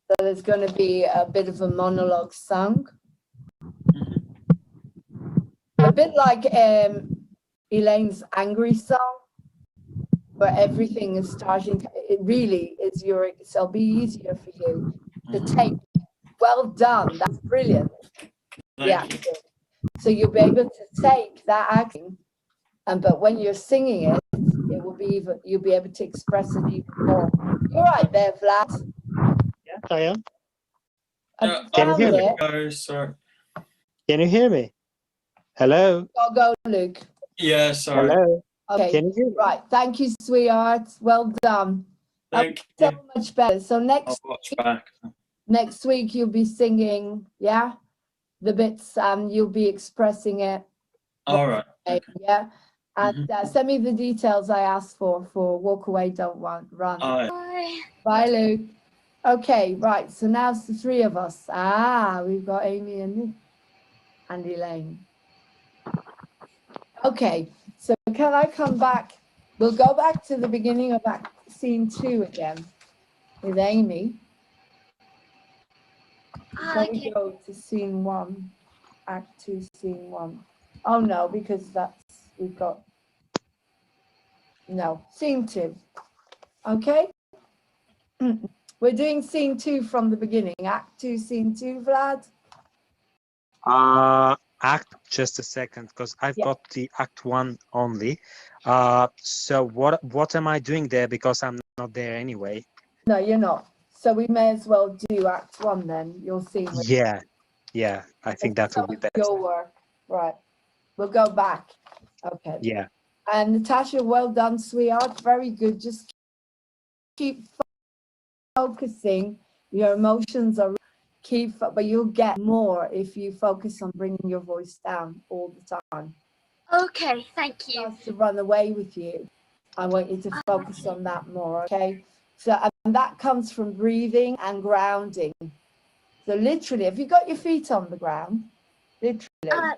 So there's going to be a bit of a monologue sung. Mhm. A bit like Elaine's angry song, where everything is starting, it really is so it'll be easier for you to take. Well done, that's brilliant. Yeah. Thank you. So you'll be able to take that acting, but when you're singing it, it will be even, you'll be able to express it even more. You're right there, Vlad. Yes, I am. Have Yeah, you Can you found hear me? it? go, sorry. Can you hear me? Hello? Go, Luke. Yeah, sorry. Hello? Okay, Can you hear me? right. Thank you, sweetheart. Well done. Thank So you. much better. So I'll watch back. next week you'll be singing, yeah, the bits, and you'll be expressing it. All right. Okay. Yeah. And Mhm. send me the details I asked for Walk Away, Don't Run. All right. Bye. Bye, Luke. Okay, right. So now it's the three of us. We've got Amy and Elaine. Okay, so can I come back? We'll go back to the beginning of scene 2 again with Amy. Shall we Okay. go to scene 1, act 2, scene 1? Oh no, because we've got, no, scene 2. Okay? We're doing scene 2 from the beginning. Act 2, scene 2, Vlad. Act just a second, because I've Yeah. got the act 1 only. So what am I doing there? Because I'm not there anyway. No, you're not. So we may as well do act 1 then. You'll see. Yeah, I think that will be best. Your work. Right. We'll go back. Okay. Yeah, And Natasha, well done, sweetheart. Very good. Just keep focusing. Your emotions are but you'll get more if you focus on bringing your voice down all the time. Okay, thank you. Starts to run away with you. I want you to focus on that more, okay? So, and that comes from breathing and grounding. So literally, have you got your feet on the ground? Literally.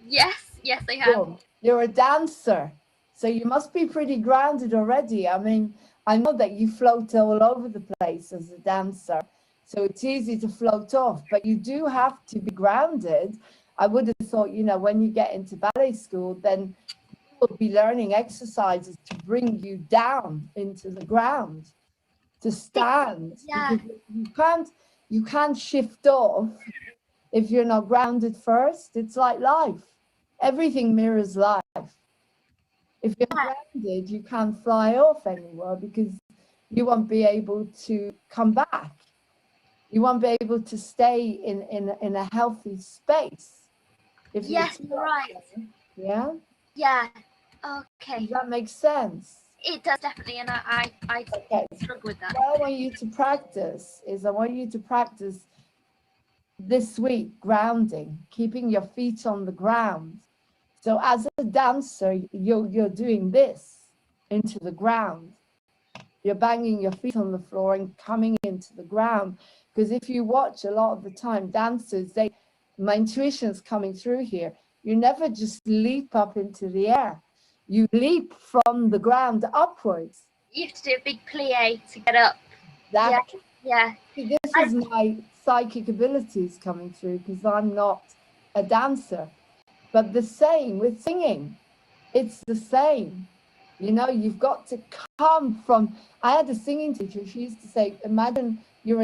Yes, I have. Boom. You're a dancer, so you must be pretty grounded already. I mean, I know that you float all over the place as a dancer, so it's easy to float off, but you do have to be grounded. I would have thought, when you get into ballet school, then you will be learning exercises to bring you down into the ground, to stand. Yeah. Because you can't shift off if you're not grounded first. It's like life. Everything mirrors life. If you're grounded, you can't fly off anywhere because you won't be able to come back. You won't be able to stay in a healthy space. Yes, you're right. Yeah? Yeah. Okay. Does that make sense? It does definitely, and I Okay. struggle with that. What I want you to practice is this week grounding, keeping your feet on the ground. So as a dancer, you're doing this into the ground. You're banging your feet on the floor and coming into the ground. Because if you watch a lot of the time, dancers, my intuition's coming through here. You never just leap up into the air. You leap from the ground upwards. You have to do a big plie to get up. That, Yeah. This is my psychic abilities coming through because I'm not a dancer. But the same with singing. It's the same. You've got to come from. I had a singing teacher. She used to say, imagine you're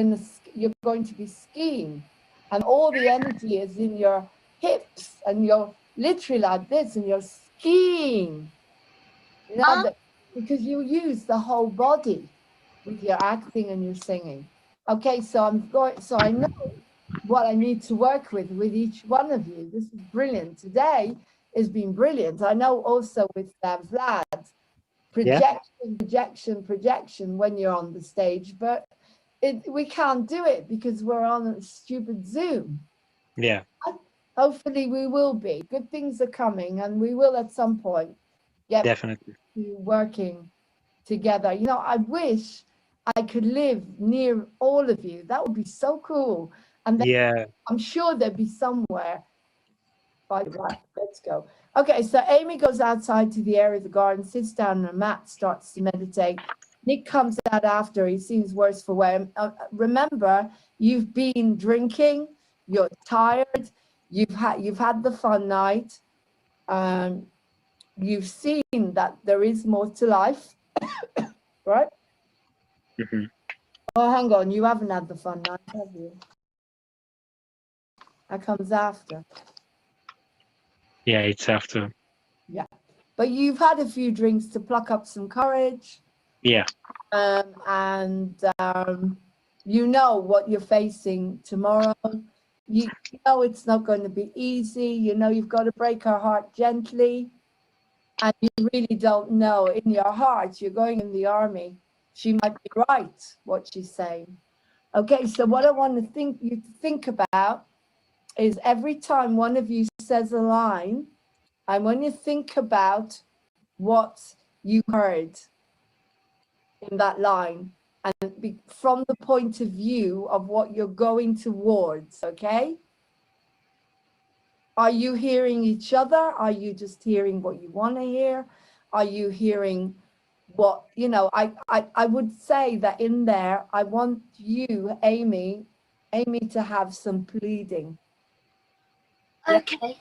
going to be skiing and all the energy is in your hips and you're literally like this and you're skiing. Because you use the whole body with your acting and your singing. Okay, so I know what I need to work with each one of you. This is brilliant. Today has been brilliant. I know also with Vlad, projection when you're on the stage, but we can't do it because we're on a stupid Zoom. Yeah. Hopefully we will be. Good things are coming and we will at some point get Definitely working together. I wish I could live near all of you. That would be so cool. And then Yeah. I'm sure there'd be somewhere. Right, let's go. Okay, so Amy goes outside to the area of the garden, sits down on a mat, starts to meditate. Nick comes out after. He seems worse for wear. Remember, you've been drinking. You're tired. You've had the fun night. You've seen that there is more to life, right? Mhm. Oh, hang on. You haven't had the fun night, have you? That comes after. Yeah, it's after. But you've had a few drinks to pluck up some courage. Yeah. And you know what you're facing tomorrow. You know it's not going to be easy. You know you've got to break her heart gently. And you really don't know in your heart, you're going in the army. She might be right, what she's saying. Okay, so what I want you to think about is every time one of you says a line, and when you think about what you heard in that line, and from the point of view of what you're going towards, okay? Are you hearing each other? Are you just hearing what you want to hear? Are you hearing what, you know, I would say that in there, I want you, Amy, to have some pleading. Okay.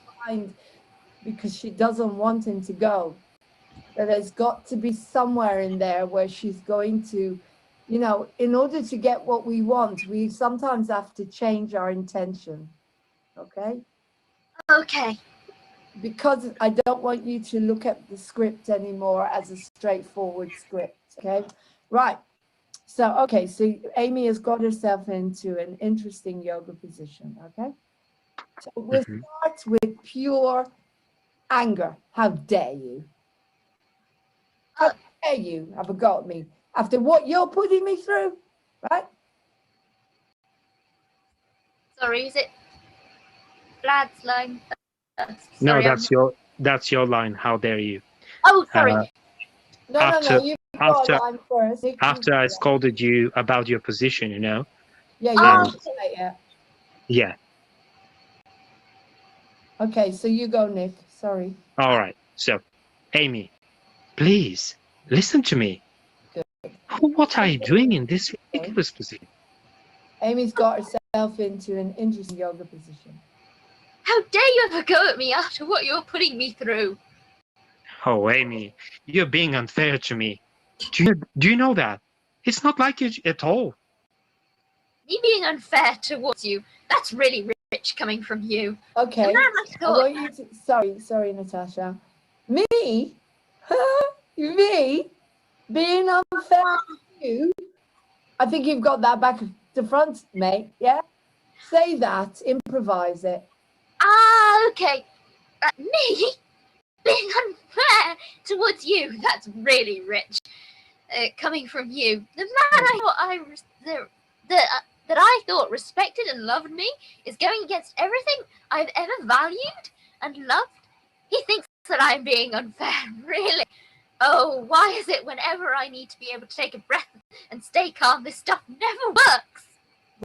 Because she doesn't want him to go. That there's got to be somewhere in there where she's going to, you know, in order to get what we want, we sometimes have to change our intention. Okay? Okay. Because I don't want you to look at the script anymore as a straightforward script. Okay? Right. So, okay, so Amy has got herself into an interesting yoga position. Okay? So we'll start with pure anger. How dare you? How dare you have a go at me after what you're putting me through, right? Sorry, is it Vlad's line? No, Sorry, that's your line. How dare you? Oh, sorry. No, you got a line first. After I scolded you about your position, you know. Yeah, Oh, Yeah. Okay, so you go, Nick. Sorry. All right. So, Amy, please listen to me. Good. What are you doing in this ridiculous position? Amy's got herself into an interesting yoga position. How dare you ever go at me after what you're putting me through? Oh, Amy, you're being unfair to me. Do you know that? It's not like you at all. Me being unfair towards you, that's really rich coming from you. Okay. And I I thought, want you to, sorry, Natasha. Me? Me? Being unfair to you? I think you've got that back to front, mate. Yeah? Say that, improvise it. okay. Me being unfair towards you, that's really rich. Coming from you. The man that I thought respected and loved me is going against everything I've ever valued and loved. He thinks that I'm being unfair, really. Oh, why is it whenever I need to be able to take a breath and stay calm, this stuff never works?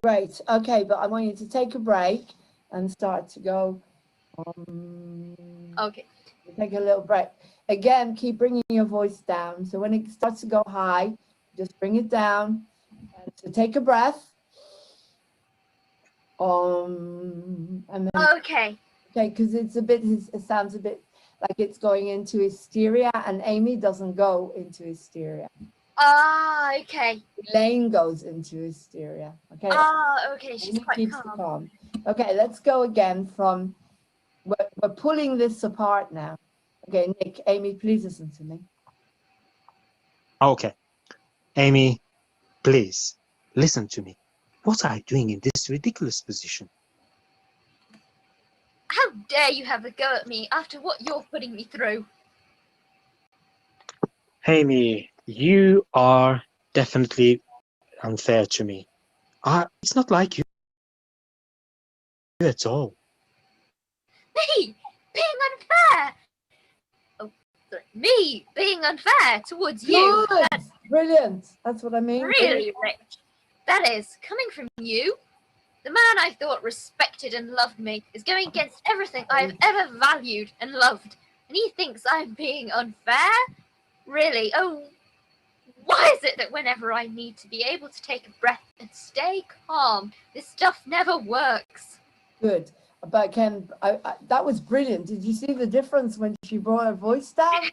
Great. Okay, but I want you to take a break and start to go. Okay. Take a little break. Again, keep bringing your voice down. So when it starts to go high, just bring it down. So take a breath. And then, Okay. Okay, because it sounds a bit like it's going into hysteria, and Amy doesn't go into hysteria. Okay. Elaine goes into hysteria. Okay. Okay. She's Amy quite keeps calm. calm. Okay, let's go again from. We're pulling this apart now. Okay, Nick, Amy, please listen to me. Okay. Amy, please listen to me. What are you doing in this ridiculous position? How dare you have a go at me after what you're putting me through? Amy, you are definitely unfair to me. It's not like you at all. Me being unfair. Oh, sorry. Me being unfair towards you. Good. That's Brilliant. That's what I mean. really rich. That is coming from you. The man I thought respected and loved me is going against everything I've ever valued and loved, and he thinks I'm being unfair? Really? Oh, why is it that whenever I need to be able to take a breath and stay calm, this stuff never works? Good. But Ken, that was brilliant. Did you see the difference when she brought her voice down?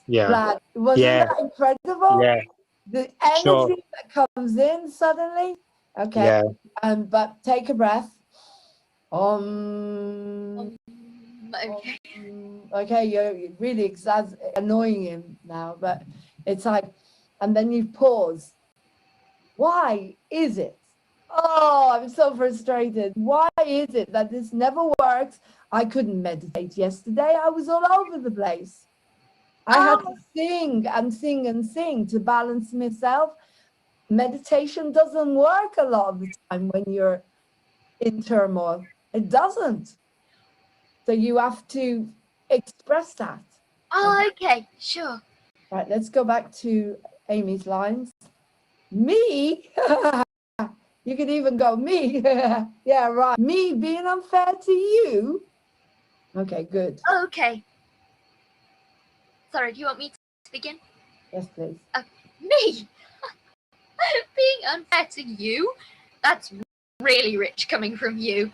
Yeah. Lad, wasn't Yeah. that incredible? Yeah. The Sure. energy that comes in suddenly. Okay. Yeah. But take a breath. Okay. Okay, you're really annoying him now, but it's like, and then you pause. Why is it? Oh, I'm so frustrated. Why is it that this never works? I couldn't meditate yesterday. I was all over the place. I had to sing and sing and sing to balance myself. Meditation doesn't work a lot of the time when you're in turmoil. It doesn't. So you have to express that. Oh, okay, sure. Right, let's go back to Amy's lines. Me? You could even go me. Yeah, right. Me being unfair to you? Okay, good. Okay. Sorry, do you want me to begin? Yes, please. Me? Being unfair to you? That's really rich coming from you.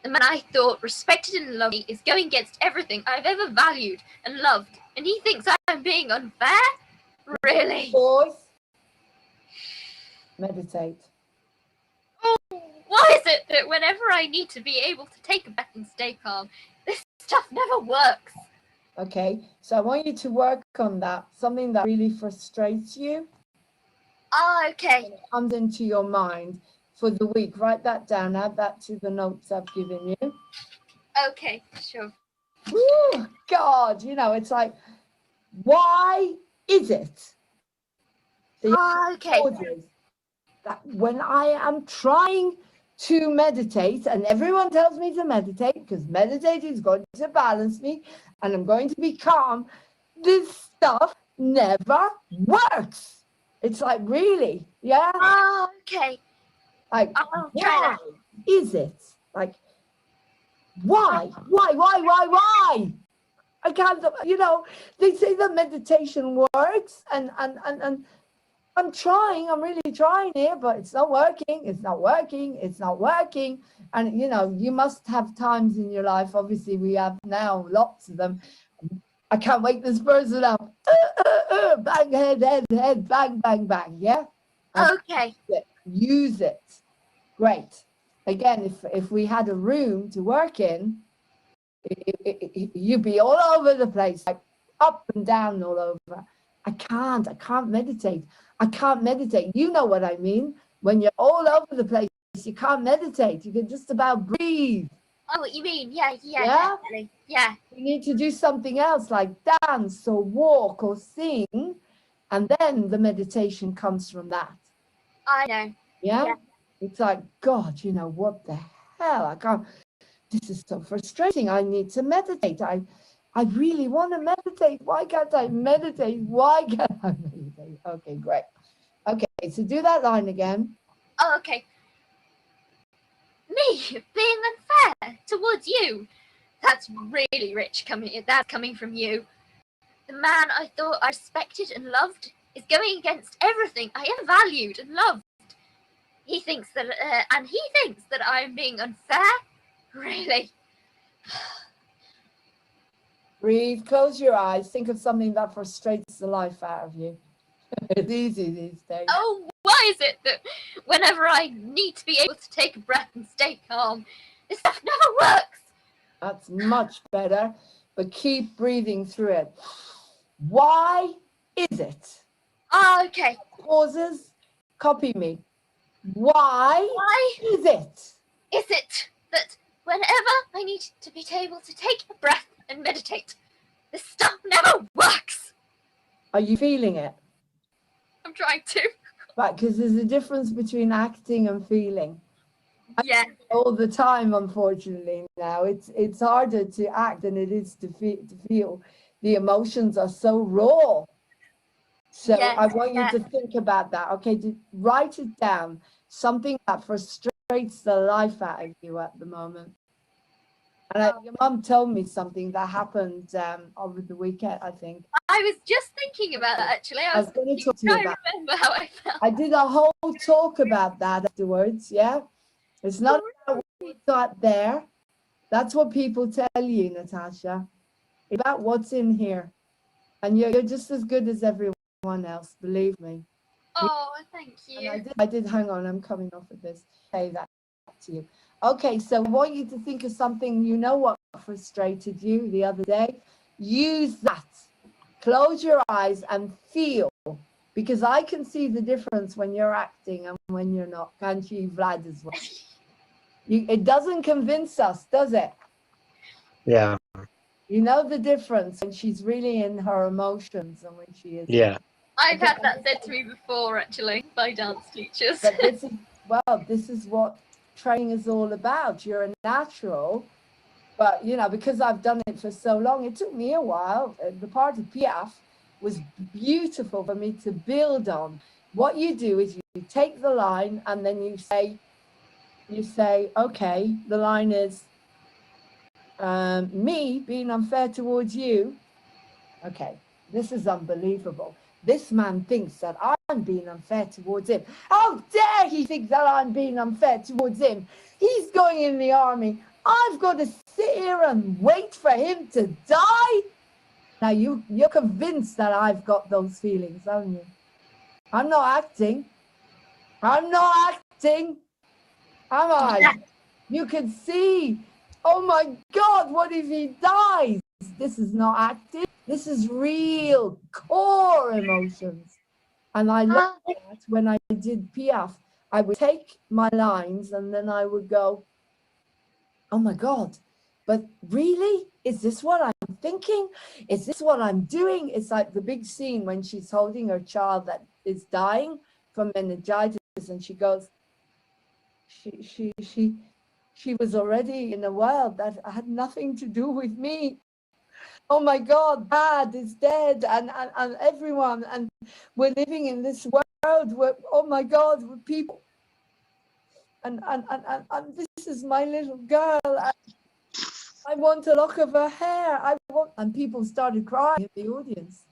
The man I thought respected and loved me is going against everything I've ever valued and loved, and he thinks I'm being unfair? Really? Pause. Meditate. Oh, why is it that whenever I need to be able to take a breath and stay calm, this stuff never works? Okay, so I want you to work on that. Something that really frustrates you. Okay. Comes into your mind for the week. Write that down. Add that to the notes I've given you. Okay, sure. Woo, God, it's like, why is it? Okay. That when I am trying to meditate, and everyone tells me to meditate because meditating is going to balance me and I'm going to be calm, this stuff never works. It's like, really? Yeah? Okay. Like, I'll try why is it? Like, why? I can't, they say that meditation works and I'm really trying here, but it's not working. And, you must have times in your life. Obviously, we have now lots of them. I can't wake this person up. Bang, head, bang, bang, bang. Yeah? Okay. Use it. Great. Again, if we had a room to work in, you'd be all over the place, like up and down all over. I can't meditate. You know what I mean? When you're all over the place, you can't meditate. You can just about breathe. Oh, what you mean? Yeah, Yeah? definitely. Yeah. You need to do something else like dance or walk or sing. And then the meditation comes from that. I know. Yeah? Yeah. It's like, God, what the hell? I can't. This is so frustrating. I need to meditate. I really want to meditate. Why can't I meditate? Okay, great. Okay, so do that line again. Oh, okay. Me being unfair towards you. That's really rich coming from you. The man I thought I respected and loved is going against everything I ever valued and loved. He thinks that I'm being unfair. Really? Breathe, close your eyes, think of something that frustrates the life out of you. It's easy these days. Oh, why is it that whenever I need to be able to take a breath and stay calm, this stuff never works? That's much better, but keep breathing through it. Why is it? Okay. Pauses, copy me. Why is it? Is it that whenever I need to be able to take a breath and meditate, this stuff never works? Are you feeling it? I'm trying to. Right, because there's a difference between acting and feeling. Yeah. All the time, unfortunately, now. It's harder to act than it is to feel. The emotions are so raw. So Yes, I want you to think about that. Okay, write it down. Something that frustrates frustrates the life out of you at the moment. And your mum told me something that happened over the weekend, I think. I was just thinking about that actually. I was going to talk to you trying about. to remember how I felt. I did a whole talk about that afterwards. Yeah, it's not about what you got there. That's what people tell you, Natasha. It's about what's in here, and you're just as good as everyone else. Believe me. Oh, thank And you. I did. Hang on, I'm coming off of this. Say that to you. Okay, so I want you to think of something. You know what frustrated you the other day? Use that. Close your eyes and feel, because I can see the difference when you're acting and when you're not. Can't you, Vlad, as well? It doesn't convince us, does it? Yeah. You know the difference when she's really in her emotions and when she is. Yeah. I've had that said to me before actually by dance teachers. But this is what training is all about. You're a natural, but because I've done it for so long, it took me a while. The part of Piaf was beautiful for me to build on. What you do is you take the line and then you say, okay, the line is me being unfair towards you. Okay, this is unbelievable. This man thinks that I'm being unfair towards him. How dare he think that I'm being unfair towards him? He's going in the army. I've got to sit here and wait for him to die? Now, you're convinced that I've got those feelings, aren't you? I'm not acting. I'm not acting. Am I? Yeah. You can see. Oh my God, what if he dies? This is not acting. This is real core emotions. And I love that when I did Piaf, I would take my lines and then I would go, oh my God, but really? Is this what I'm thinking? Is this what I'm doing? It's like the big scene when she's holding her child that is dying from meningitis and she goes, she was already in a world that had nothing to do with me. Oh my God, Dad is dead and everyone, and we're living in this world where, oh my God, we're people. And this is my little girl. I want a lock of her hair. And people started crying in the audience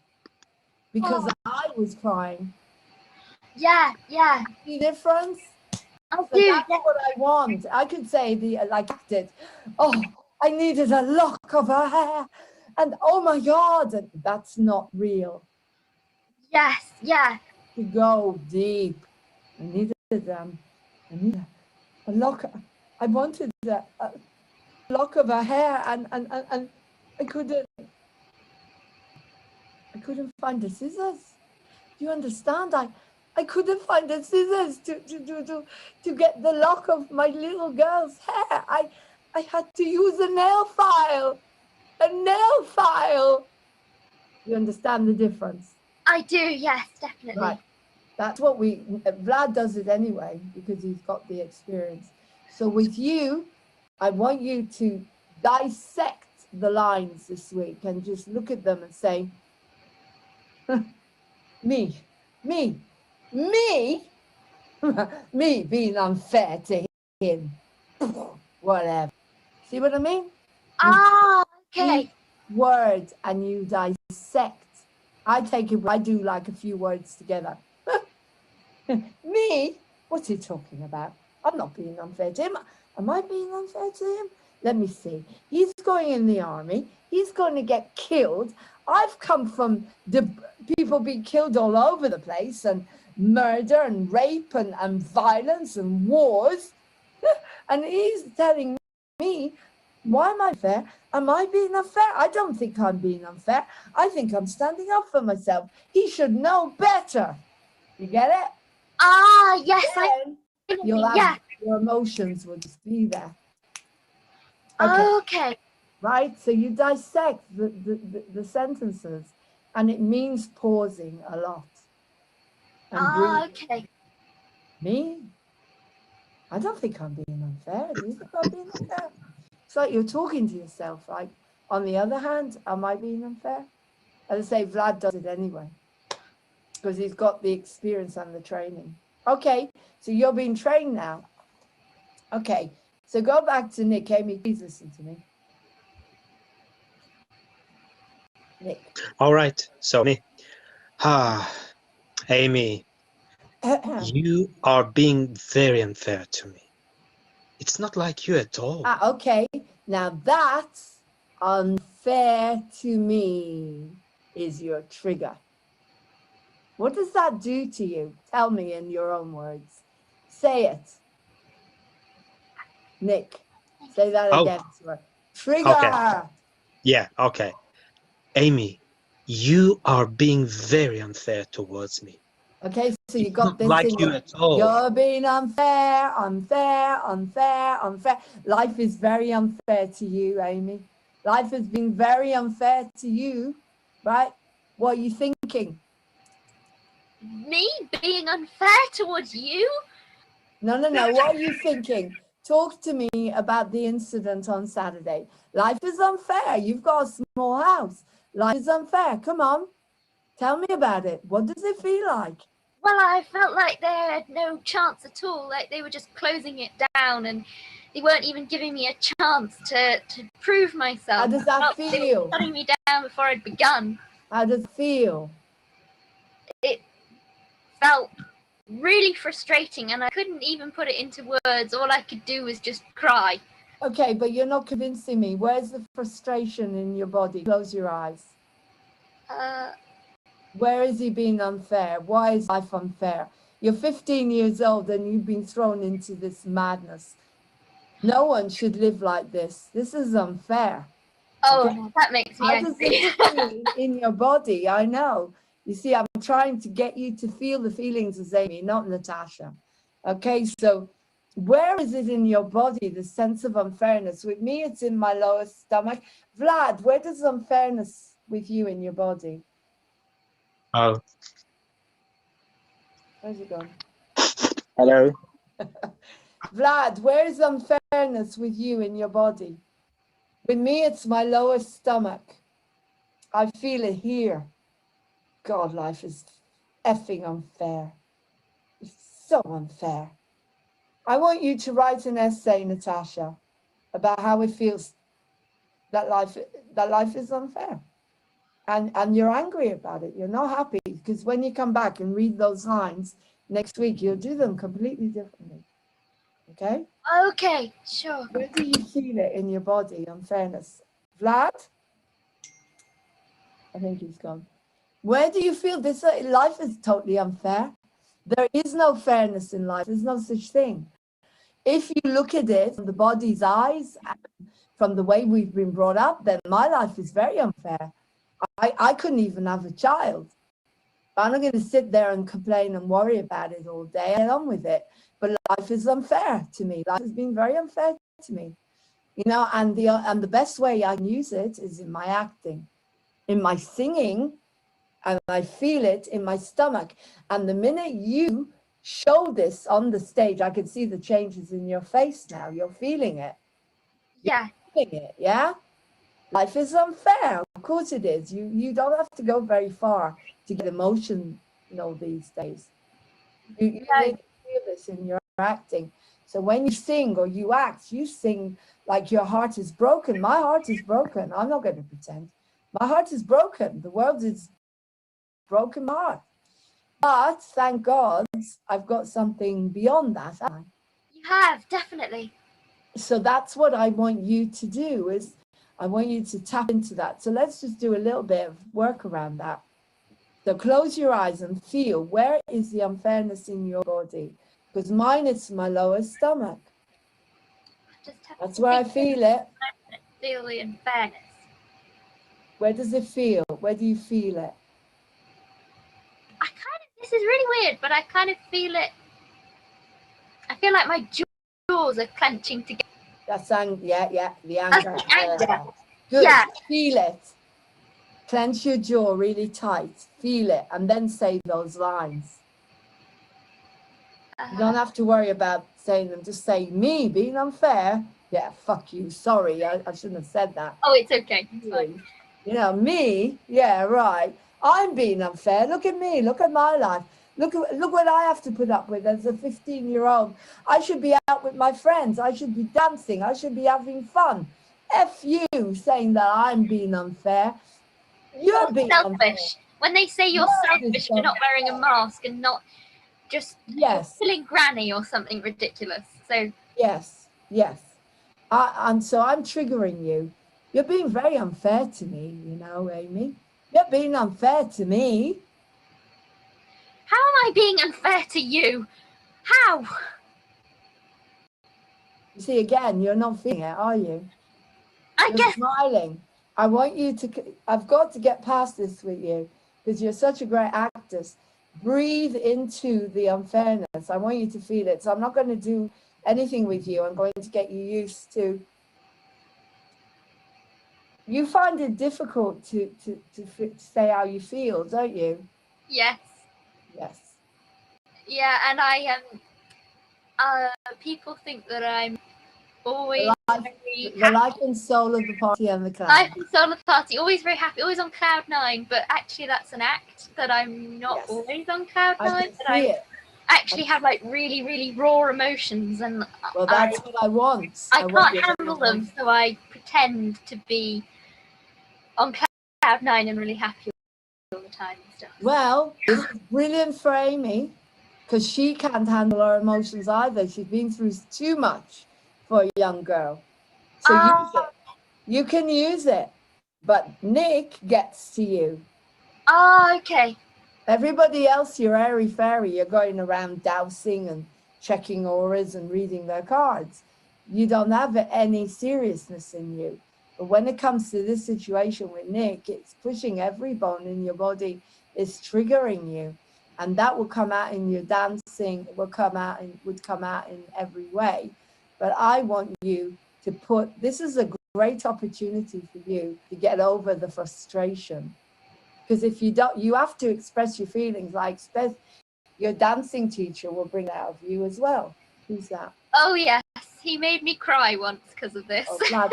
because I was crying. Yeah. See the difference? I So do. that's what I want. I could say acted. Oh, I needed a lock of her hair. And oh my God, and that's not real. Yes, yeah. To go deep. I needed a lock. I wanted a lock of her hair, and I couldn't find the scissors. Do you understand? I couldn't find the scissors to get the lock of my little girl's hair. I had to use a nail file. A nail file. You understand the difference? I do, yes, definitely. Right. That's what Vlad does it anyway, because he's got the experience. So with you, I want you to dissect the lines this week and just look at them and say, me being unfair to him. Whatever. See what I mean? Ah, okay. Each word and you dissect. I do like a few words together. Me? What's he talking about? I'm not being unfair to him. Am I being unfair to him? Let me see. He's going in the army. He's going to get killed. I've come from people being killed all over the place, and murder and rape and violence and wars. And he's telling me, why am I fair? Am I being unfair? I don't think I'm being unfair. I think I'm standing up for myself. He should know better. You get it? Ah, yes, You'll have your emotions will just be there. Okay. Right? So you dissect the sentences, and it means pausing a lot. And breathing. Okay. Me? I don't think I'm being unfair. Do you think I'm being unfair? It's like you're talking to yourself. Like, on the other hand, am I being unfair? As I say, Vlad does it anyway, because he's got the experience and the training. Okay, so you're being trained now. Okay, so go back to Nick. Amy, please listen to me. Nick. All right. So, Amy, you are being very unfair to me. It's not like you at all. Okay, now that's unfair to me is your trigger. What does that do to you? Tell me in your own words. Say it. Nick, say that again to her. Trigger. Okay. Yeah, okay. Amy, you are being very unfair towards me. Okay, so you It's got not this like in you your, at all. you're being unfair, unfair, unfair, unfair. Life is very unfair to you, Amy. Life has been very unfair to you, right? What are you thinking? Me being unfair towards you? No, what are you thinking? Talk to me about the incident on Saturday. Life is unfair. You've got a small house. Life is unfair. Come on. Tell me about it. What does it feel like? Well, I felt like they had no chance at all. Like they were just closing it down, and they weren't even giving me a chance to prove myself. How does that I felt like they were feel? shutting me down before I'd begun. How does it feel? It felt really frustrating, and I couldn't even put it into words. All I could do was just cry. Okay, but you're not convincing me. Where's the frustration in your body? Close your eyes. Where is he being unfair? Why is life unfair? You're 15 years old and you've been thrown into this madness. No one should live like this. This is unfair. Oh, Okay. that makes me How does angry. it feel in your body? I know. You see, I'm trying to get you to feel the feelings as Amy, not Natasha. Okay, so where is it in your body, the sense of unfairness? With me, it's in my lower stomach. Vlad, where does unfairness with you in your body? Oh. Where's it gone? Hello. Vlad, where is unfairness with you in your body? With me, it's my lower stomach. I feel it here. God, life is effing unfair. It's so unfair. I want you to write an essay, Natasha, about how it feels that life is unfair. And you're angry about it. You're not happy because when you come back and read those lines next week, you'll do them completely differently. Okay? Okay, sure. Where do you feel it in your body, unfairness? Vlad? I think he's gone. Where do you feel this? Life is totally unfair. There is no fairness in life. There's no such thing. If you look at it from the body's eyes, from the way we've been brought up, then my life is very unfair. I couldn't even have a child. I'm not going to sit there and complain and worry about it all day. I get on with it. But life is unfair to me. Life has been very unfair to me. You know, and the best way I can use it is in my acting, in my singing, and I feel it in my stomach. And the minute you show this on the stage, I can see the changes in your face now. You're feeling it. Yeah. You're feeling it, yeah? Life is unfair. Of course it is. You don't have to go very far to get emotion, these days. You really feel this in your acting. So when you sing or you act, you sing like your heart is broken. My heart is broken. I'm not going to pretend. My heart is broken. The world is broken my heart. But thank God, I've got something beyond that. You have, definitely. So that's what I want you to do, is I want you to tap into that. So let's just do a little bit of work around that. So close your eyes and feel, where is the unfairness in your body? Because mine is my lower stomach. That's where I feel it. Feel the unfairness. Where does it feel? Where do you feel it? This is really weird, but I kind of feel it. I feel like my jaws are clenching together. That's the anger. That's the anger. Good. Yeah. Feel it. Clench your jaw really tight. Feel it, and then say those lines. You don't have to worry about saying them. Just say, me being unfair. Yeah, fuck you. Sorry, I shouldn't have said that. Oh, it's okay. It's fine. Me. Yeah, right. I'm being unfair. Look at me. Look at my life. Look what I have to put up with as a 15-year-old. I should be out with my friends. I should be dancing. I should be having fun. F you saying that I'm being unfair. You're being unfair. Selfish. When they say you're selfish for not wearing a mask and not just Yes. killing Granny or something ridiculous. So Yes. Yes. And so I'm triggering you. You're being very unfair to me, you know, Amy. You're being unfair to me. how am I being unfair to you? How? You see, again, you're not feeling it, are you? I You're guess smiling. I want you to, I've got to get past this with you because you're such a great actress. Breathe into the unfairness. I want you to feel it. So I'm not going to do anything with you. I'm going to get you used to. You find it difficult to say how you feel, don't you? yes. Yes. Yeah, and people think that I'm always very The life and soul of the party and the clown. life and soul of the party, always very happy, always on cloud nine, but actually that's an act that I'm not Yes. always on cloud I nine, can but see I it. actually have like really, really raw emotions, and Well, that's what I want. I want can't you to handle know. them, so I pretend to be on cloud nine and really happy all the time and stuff. Well, this is brilliant for Amy because she can't handle her emotions either. She's been through too much for a young girl. So use it. You can use it. But Nick gets to you. Okay. Everybody else, you're airy fairy. You're going around dousing and checking auras and reading their cards. You don't have any seriousness in you. But when it comes to this situation with Nick, it's pushing every bone in your body. It's triggering you. And that will come out in your dancing. It will would come out in every way. But I want you to this is a great opportunity for you to get over the frustration. Because if you don't, you have to express your feelings. Like your dancing teacher will bring that out of you as well. Who's that? Oh yes, he made me cry once because of this. Oh, Vlad.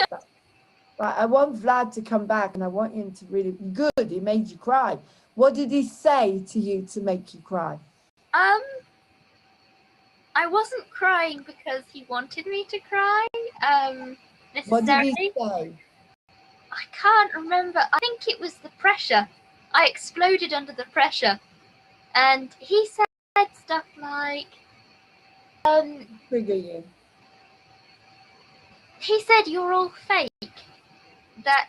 Right, I want Vlad to come back, and I want him to really good. He made you cry. What did he say to you to make you cry? I wasn't crying because he wanted me to cry. Necessarily. What did he say? I can't remember. I think it was the pressure. I exploded under the pressure, and he said stuff like, Trigger you. he said you're all fake. That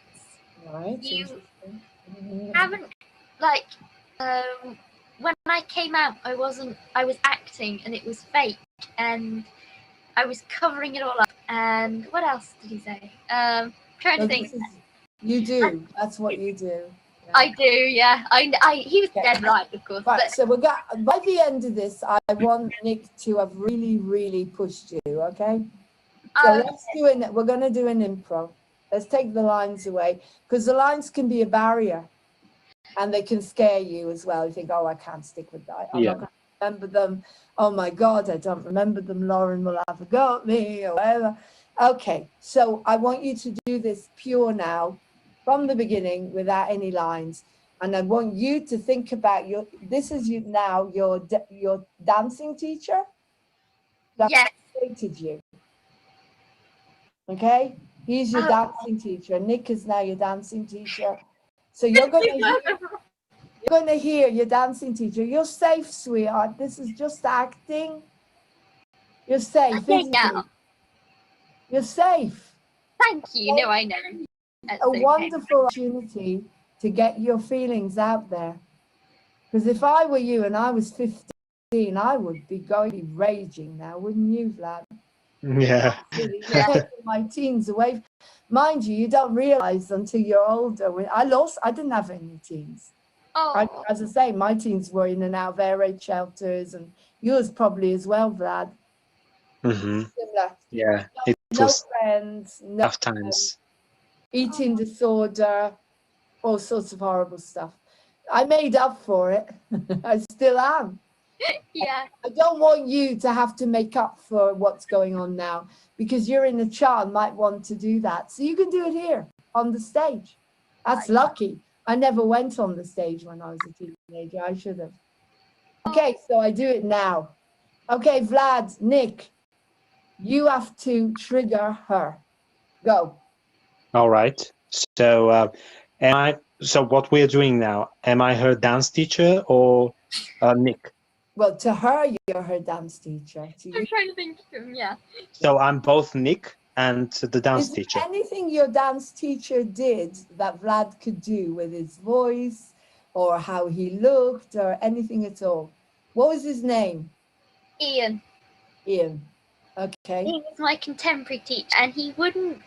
Right. you interesting. haven't, like, when I came out, I was acting and it was fake, and I was covering it all up. And what else did he say? Trying to think. You do. That's what you do. Yeah. I do, yeah. He was dead right, of course. Right, But so by the end of this, I want Nick to have really, really pushed you, okay? So let's do it. We're going to do an improv. Let's take the lines away, because the lines can be a barrier and they can scare you as well. You think, oh, I can't stick with that. I'm not going to remember them. Oh my God, I don't remember them. Lauren will have a go at me or whatever. Okay, so I want you to do this pure now, from the beginning, without any lines. And I want you to think about your dancing teacher that created you. Okay? He's your dancing teacher. Nick is now your dancing teacher. So you're going to hear your dancing teacher. You're safe, sweetheart. This is just acting. You're safe, isn't it? You're safe. Thank you. No, I know. That's a wonderful opportunity to get your feelings out there. Because if I were you and I was 15, I would be raging now, wouldn't you, Vlad? Yeah. You're taking my teens away. Mind you, you don't realize until you're older. When I didn't have any teens. Oh. As I say, my teens were in and out of air raid shelters, and yours probably as well, Vlad. Mm-hmm. Similar. Yeah. No friends, no tough times. Eating disorder, all sorts of horrible stuff. I made up for it. I still am. Yeah. I don't want you to have to make up for what's going on now, because your inner child might want to do that. So you can do it here on the stage. That's lucky. I never went on the stage when I was a teenager. I should have. Okay, so I do it now. Okay, Vlad, Nick, you have to trigger her. Go. All right. So, so what we're doing now? Am I her dance teacher or Nick? Well, to her, you're her dance teacher. To you, I'm trying to think of him, yeah. So I'm both Nick and the dance is there teacher. anything your dance teacher did that Vlad could do with his voice or how he looked or anything at all? What was his name? Ian. Ian. Okay. He was my contemporary teacher, and he wouldn't.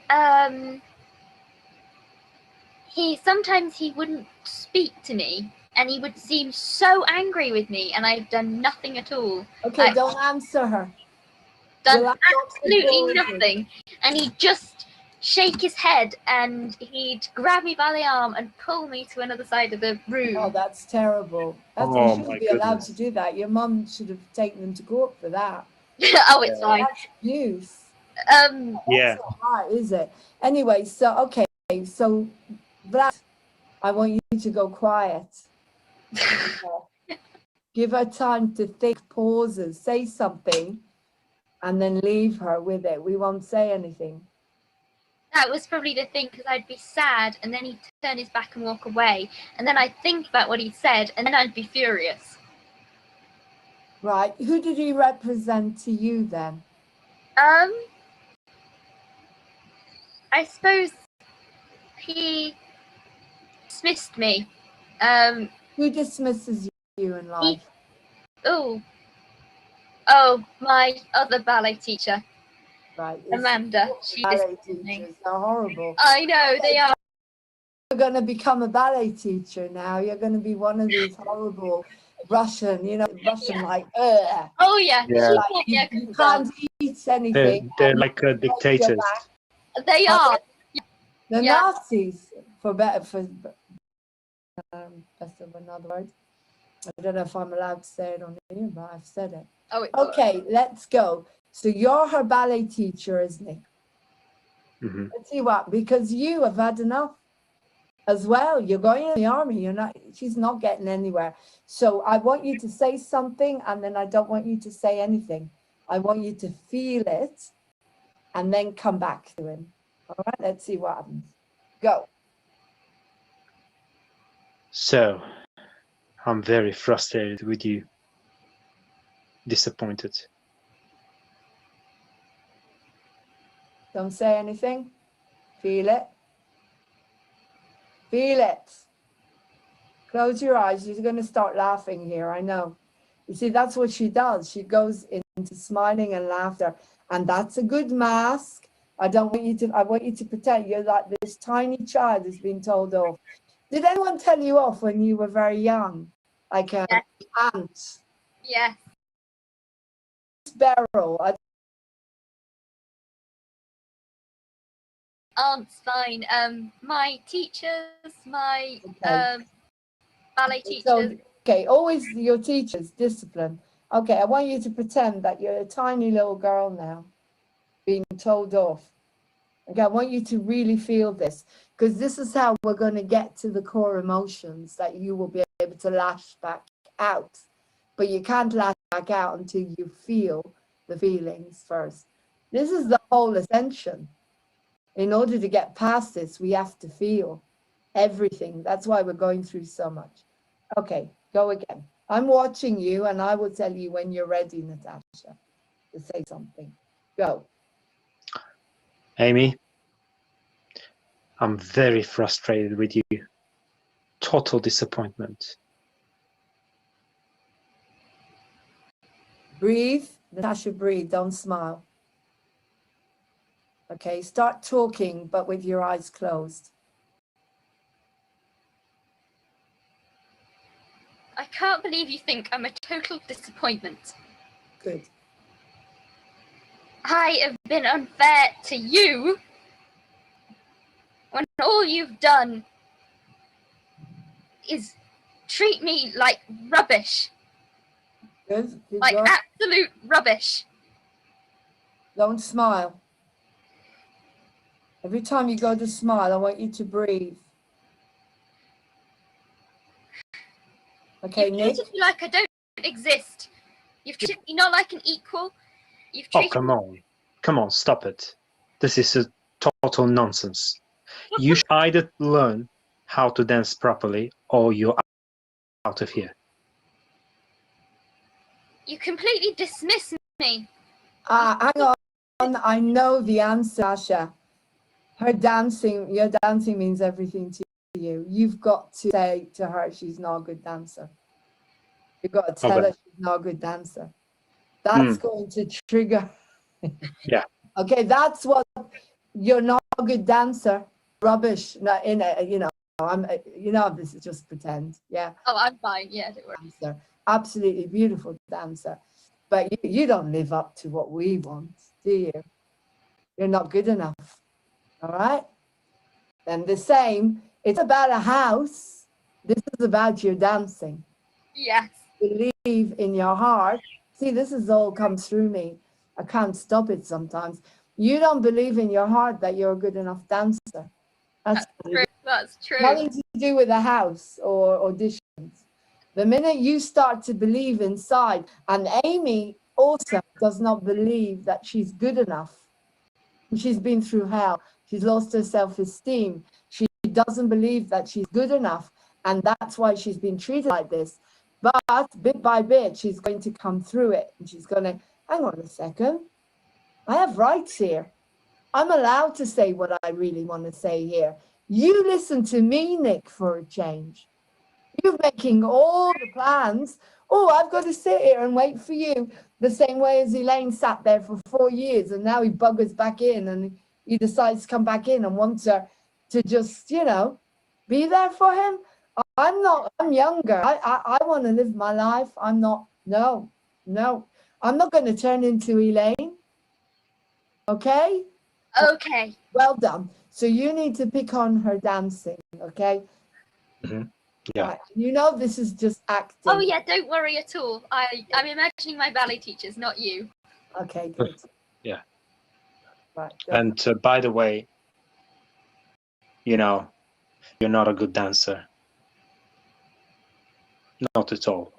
Sometimes he wouldn't speak to me, and he would seem so angry with me, and I've done nothing at all. Okay, don't answer her. Done You'll have to absolutely pause it. nothing, and he'd just shake his head, and he'd grab me by the arm and pull me to another side of the room. Oh, that's terrible. That's, Oh, you shouldn't my be allowed goodness. to do that. Your mum should have taken them to court for that. Oh, it's fine. That's abuse. Um, Yeah. That's not right, is it? Anyway, so okay, so Vlad, I want you to go quiet. Give her time to think, pauses, say something, and then leave her with it. We won't say anything. that was probably the thing, because I'd be sad, and then he'd turn his back and walk away, and then I'd think about what he said, and then I'd be furious. Right? Who did he represent to you then? I suppose he dismissed me. Who dismisses you in life? Oh, my other ballet teacher, Right? it's- Amanda. She ballet dismissed me. teachers are horrible. I know they are. You're going to become a ballet teacher now. You're going to be one of these horrible Russian, Russian like, ugh. Oh yeah, Yeah. she Like, taught me a you couple can't dance. eat anything. They're and like you break your dictators. back. They are. The Yeah. Nazis, for best of another word. I don't know if I'm allowed to say it on here, but I've said it. Oh, it's all right. Okay, let's go. So you're her ballet teacher, isn't it? Mhm. Let's see what, because you have had enough as well. You're going in the army. She's not getting anywhere. So I want you to say something, and then I don't want you to say anything. I want you to feel it and then come back to him. All right, let's see what happens. Go. So I'm very frustrated with you. Disappointed. Don't say anything. Feel it. Feel it. Close your eyes. You're going to start laughing here. I know. You see, that's what she does. She goes into smiling and laughter. And that's a good mask. I want you to pretend you're like this tiny child who's been told off. Did anyone tell you off when you were very young? Like an Yes. aunt, Yeah. Beryl. Aunt's fine. My teachers, my Okay. ballet So, teachers. okay, always your teachers, discipline. Okay, I want you to pretend that you're a tiny little girl now, being told off. Okay, I want you to really feel this, because this is how we're going to get to the core emotions that you will be able to lash back out. But you can't lash back out until you feel the feelings first. This is the whole ascension. In order to get past this, we have to feel everything. That's why we're going through so much. Okay, go again. I'm watching you, and I will tell you when you're ready, Natasha, to say something. Go. Amy, I'm very frustrated with you. Total disappointment. Breathe. Natasha, breathe. Don't smile. Okay, start talking, but with your eyes closed. I can't believe you think I'm a total disappointment. Good. I have been unfair to you when all you've done is treat me like rubbish, Good. Keep like going. absolute rubbish. Don't smile. Every time you go to smile, I want you to breathe. Okay, You Nick. treated me like I don't exist. You've treated me not like an equal. You've Oh, treated come on, stop it. This is a total nonsense. You should either learn how to dance properly, or you're out of here. You completely dismiss me. Hang on, I know the answer, Asha. Her dancing, your dancing means everything to you. You've got to say to her she's not a good dancer. You've got to tell Okay. her she's not a good dancer. That's going to trigger. Yeah. Okay, that's what you're not a good dancer. Rubbish. Not in it, you know. This is just pretend. Yeah. Oh, I'm fine. Yeah, don't worry. Dancer, absolutely beautiful dancer, but you don't live up to what we want, do you? You're not good enough. All right. Then the same. It's about a house. This is about your dancing. Yes. Believe in your heart. See, this is all comes through me. I can't stop it sometimes. You don't believe in your heart that you're a good enough dancer. That's True. That's true. nothing to do with a house or auditions. The minute you start to believe inside, and Amy also does not believe that she's good enough. She's been through hell. She's lost her self-esteem. She doesn't believe that she's good enough. And that's why she's been treated like this. But bit by bit, she's going to come through it. And she's going to, hang on a second. I have rights here. I'm allowed to say what I really want to say here. You listen to me, Nick, for a change. You're making all the plans. Oh, I've got to sit here and wait for you. The same way as Elaine sat there for 4 years and now he buggers back in and he decides to come back in and wants her to just, be there for him. I'm younger. I want to live my life. No. I'm not going to turn into Elaine. Okay? Okay. Well done. So you need to pick on her dancing, okay? Yeah. Right. You know this is just acting. Oh yeah, don't worry at all. I'm imagining my ballet teachers, not you. Okay, good. Yeah. Right. Go. And by the way, you're not a good dancer. Not at all.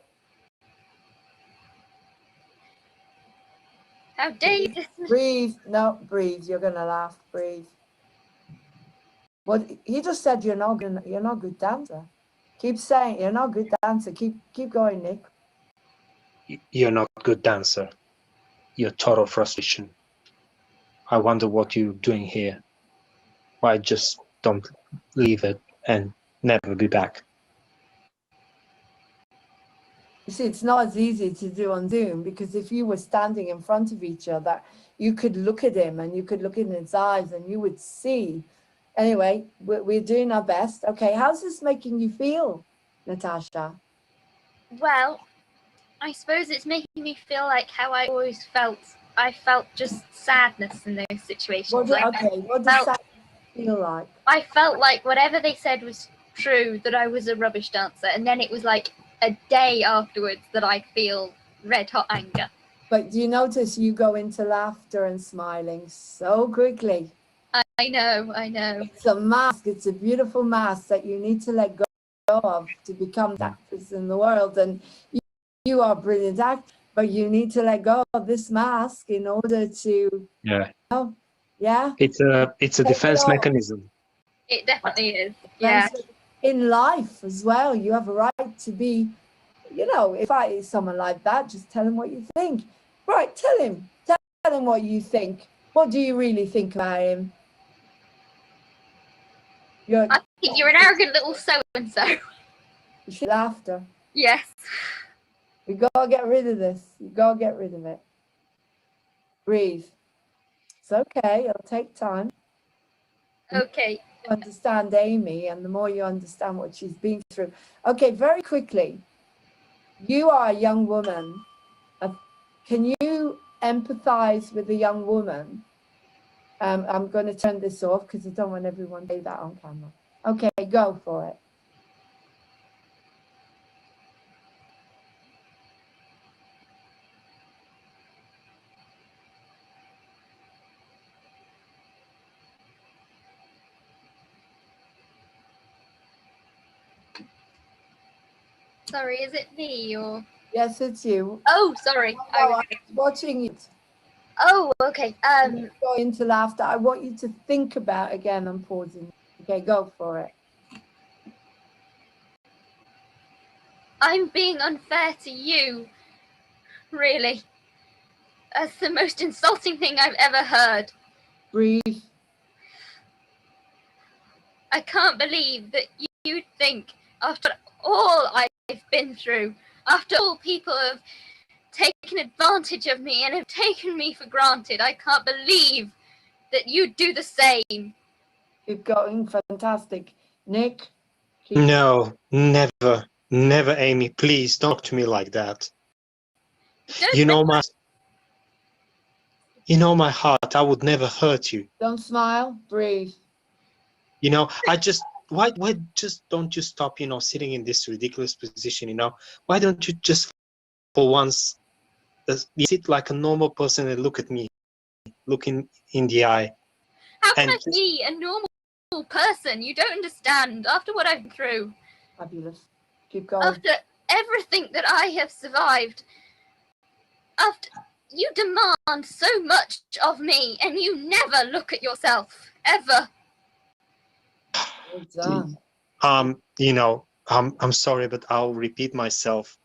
How dare you dismiss? Breathe. No, breathe. You're gonna laugh. Breathe. Well, he just said you're not a good dancer. Keep saying you're not a good dancer. Keep going, Nick. You're not a good dancer. You're total frustration. I wonder what you're doing here. Why just don't leave it and never be back? You see, it's not as easy to do on Zoom because if you were standing in front of each other, you could look at him and you could look in his eyes and you would see. Anyway, we're doing our best. Okay, how's this making you feel, Natasha? Well, I suppose it's making me feel like how I always felt. I felt just sadness in those situations. What does that feel like? I felt like whatever they said was true, that I was a rubbish dancer, and then it was like a day afterwards that I feel red hot anger. But do you notice you go into laughter and smiling so quickly? I know. It's a mask. It's a beautiful mask that you need to let go of to become the actress in the world. And you are a brilliant actor, but you need to let go of this mask in order to. Yeah. Yeah. It's a defense mechanism. It definitely is. Yeah. In life as well, you have a right to be. If I is someone like that, just tell him what you think. Right, tell him what you think. What do you really think about him? I think you're an arrogant little so-and-so. Laughter. Yes. You gotta get rid of this. You gotta get rid of it. Breathe. It's okay. It'll take time. Okay. You understand Amy, and the more you understand what she's been through. Okay, very quickly. You are a young woman. Can you empathize with a young woman? I'm going to turn this off because I don't want everyone to say that on camera. Okay, go for it. Sorry, is it me or? Yes, it's you. Oh, sorry. No, I was watching it. Oh, okay. Go into laughter. I want you to think about again. I'm pausing. Okay, go for it. I'm being unfair to you. Really. That's the most insulting thing I've ever heard. Breathe. I can't believe that you think, after all I've been through, after all people have taken advantage of me and have taken me for granted, I can't believe that you'd do the same. Keep going. Fantastic. Nick? No, never, never, Amy. Please don't talk to me like that. Don't You know make my heart. I would never hurt you. Don't smile. Breathe. You know, why just don't you stop, sitting in this ridiculous position, Why don't you just for once sit like a normal person and look at me, looking in the eye? How can and I be a normal person? You don't understand. After what I've been through, Fabulous. Keep going. after everything that I have survived, after you demand so much of me and you never look at yourself, ever. Well done. I'm sorry, but I'll repeat myself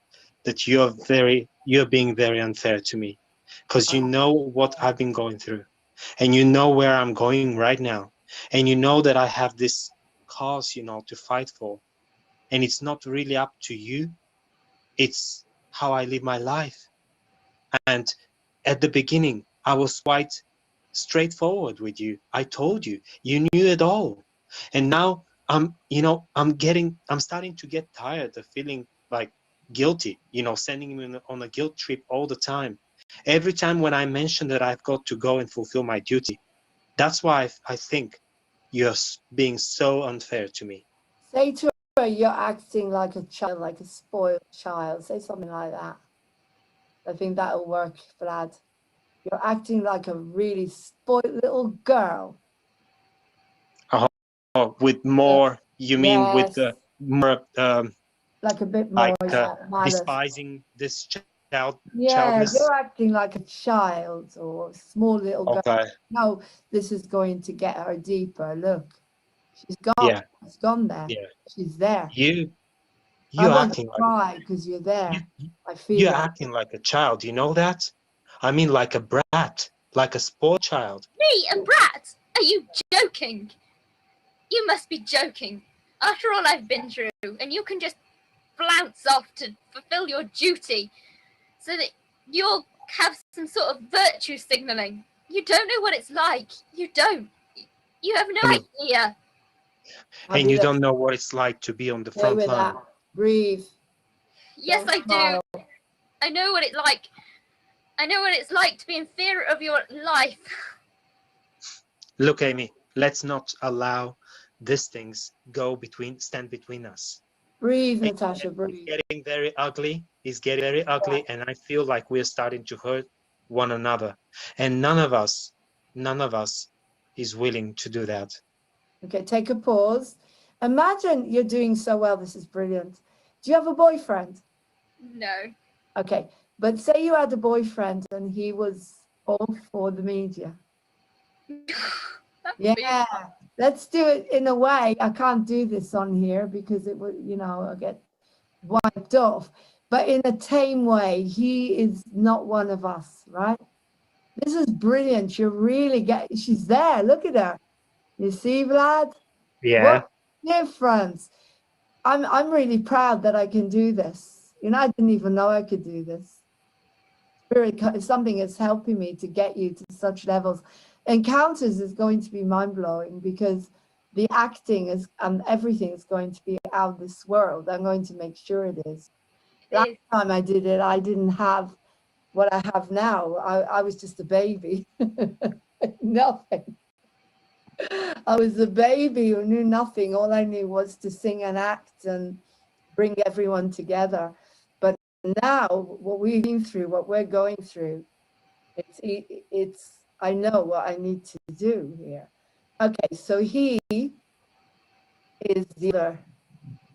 that you're being very unfair to me, because you know what I've been going through, and you know where I'm going right now, and you know that I have this cause, to fight for, and it's not really up to you. It's how I live my life. And at the beginning, I was quite straightforward with you. I told you, you knew it all. And now I'm starting to get tired of feeling like guilty, sending him on a guilt trip all the time. Every time when I mention that I've got to go and fulfill my duty, that's why I think you're being so unfair to me. Say to her, you're acting like a child, like a spoiled child. Say something like that. I think that'll work, Vlad. You're acting like a really spoiled little girl. Oh, with more, you mean with Yes. more, Like a bit more like malice. despising this Yeah, childness? you're acting like a child or a small little girl. Okay. No, this is going to get her deeper. Look, she's gone. Yeah. She's gone there. Yeah. She's there. You're I want acting to like cry because you're there. I feel you're it. acting like a child. You know that? I mean, like a brat, like a spoiled child. Me, a brat? Are you joking? You must be joking. After all I've been through, and you can just flounce off to fulfill your duty so that you'll have some sort of virtue signaling. You don't know what it's like. You don't. You have no idea. And you don't know what it's like to be on the Stay front with line. that. Breathe. Yes, Don't I smile. do. I know what it's like. I know what it's like to be in fear of your life. Look, Amy, let's not allow these things stand between us. Breathe, Natasha, breathe. It's getting very ugly. It's getting very ugly, and I feel like we're starting to hurt one another. And none of us is willing to do that. Okay, take a pause. Imagine you're doing so well. This is brilliant. Do you have a boyfriend? No. Okay, but say you had a boyfriend and he was all for the media. Yeah, let's do it in a way. I can't do this on here because it would, I get wiped off. But in a tame way, he is not one of us, right? This is brilliant. You're really she's there. Look at her. You see, Vlad? Yeah. What difference? I'm really proud that I can do this. I didn't even know I could do this. Spirit is something that's helping me to get you to such levels. Encounters is going to be mind-blowing because the acting is and everything is going to be out of this world. I'm going to make sure it is. Last time I did it, I didn't have what I have now. I was just a baby. Nothing. I was a baby who knew nothing. All I knew was to sing and act and bring everyone together. But now what we've been through, what we're going through, it's I know what I need to do here. Okay, so he is the other,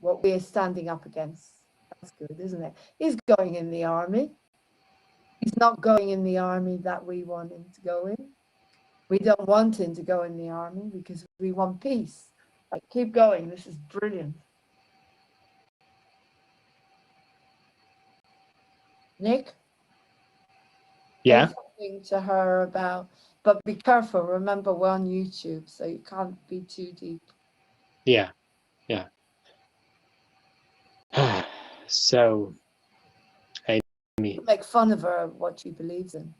what we are standing up against. That's good, isn't it? He's going in the army. He's not going in the army that we want him to go in. We don't want him to go in the army because we want peace. Like, keep going. This is brilliant. Nick? Yeah. Say something to her about, but be careful. Remember, we're on YouTube, so you can't be too deep. Yeah. Yeah. So, Amy, Make fun of her, what she believes in.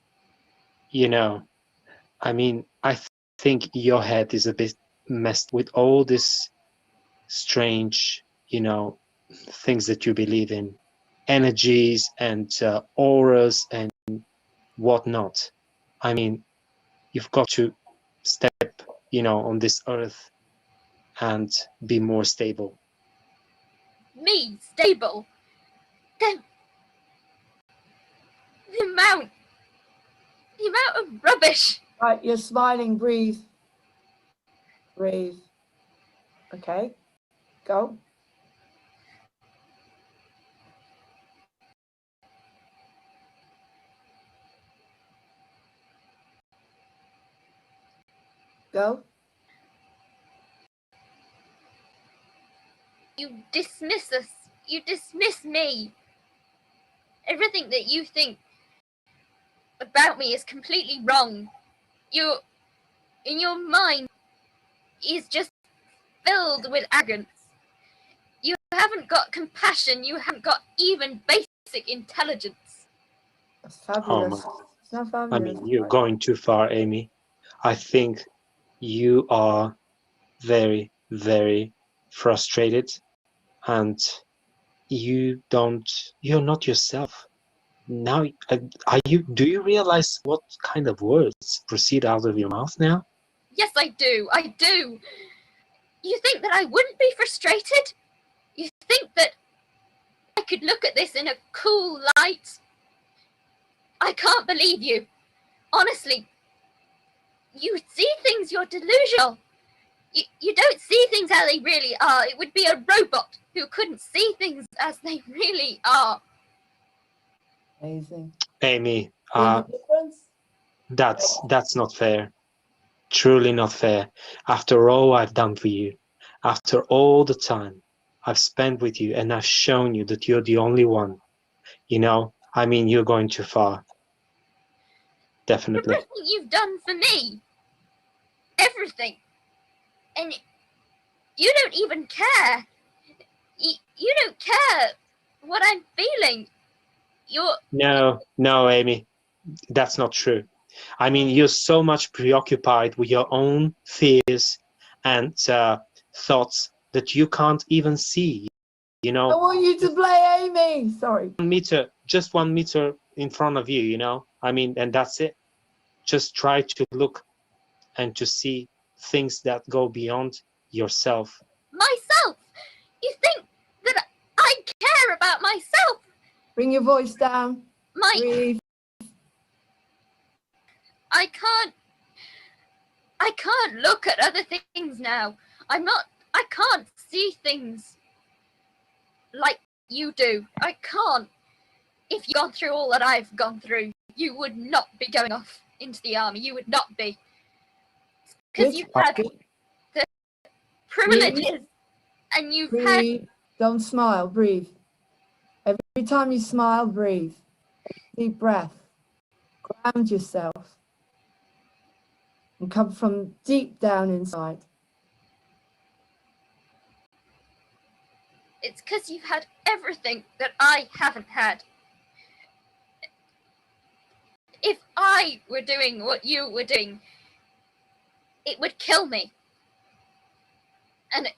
you know, I mean, I think your head is a bit messed with all this strange, things that you believe in, energies and auras and whatnot. I mean, you've got to step, on this earth and be more stable. Me, stable. The amount of rubbish. Right, you're smiling. Breathe. Breathe. Okay, go. Go. You dismiss us. You dismiss me. Everything that you think about me is completely wrong. In your mind is just filled with arrogance. You haven't got compassion. You haven't got even basic intelligence. That's Oh fabulous. my, It's not I fabulous. mean, you're going too far, Amy. I think you are very, very frustrated and you're not yourself. Now, do you realize what kind of words proceed out of your mouth now? Yes, I do. I do. You think that I wouldn't be frustrated? You think that I could look at this in a cool light? I can't believe you. Honestly, you see things, you're delusional. You don't see things how they really are. It would be a robot who couldn't see things as they really are. Amazing. Amy, See the difference? that's not fair. Truly not fair. After all I've done for you, after all the time I've spent with you, and I've shown you that you're the only one, I mean, you're going too far. Definitely. Everything you've done for me. Everything. And you don't even care. You don't care what I'm feeling. No, Amy, that's not true. I mean, you're so much preoccupied with your own fears and thoughts that you can't even see. I want you to play Amy. Sorry. Just 1 meter in front of you, I mean, and that's it. Just try to look and to see things that go beyond yourself. Myself. You think that I care about myself? Bring your voice down. Breathe. I can't look at other things now. I can't see things like you do. I can't. If you've gone through all that I've gone through, you would not be going off into the army. You would not be. Because you've had the privileges and you've Breathe. Don't smile. Breathe. Every time you smile, breathe. Deep breath. Ground yourself. And come from deep down inside. It's because you've had everything that I haven't had. If I were doing what you were doing, it would kill me. And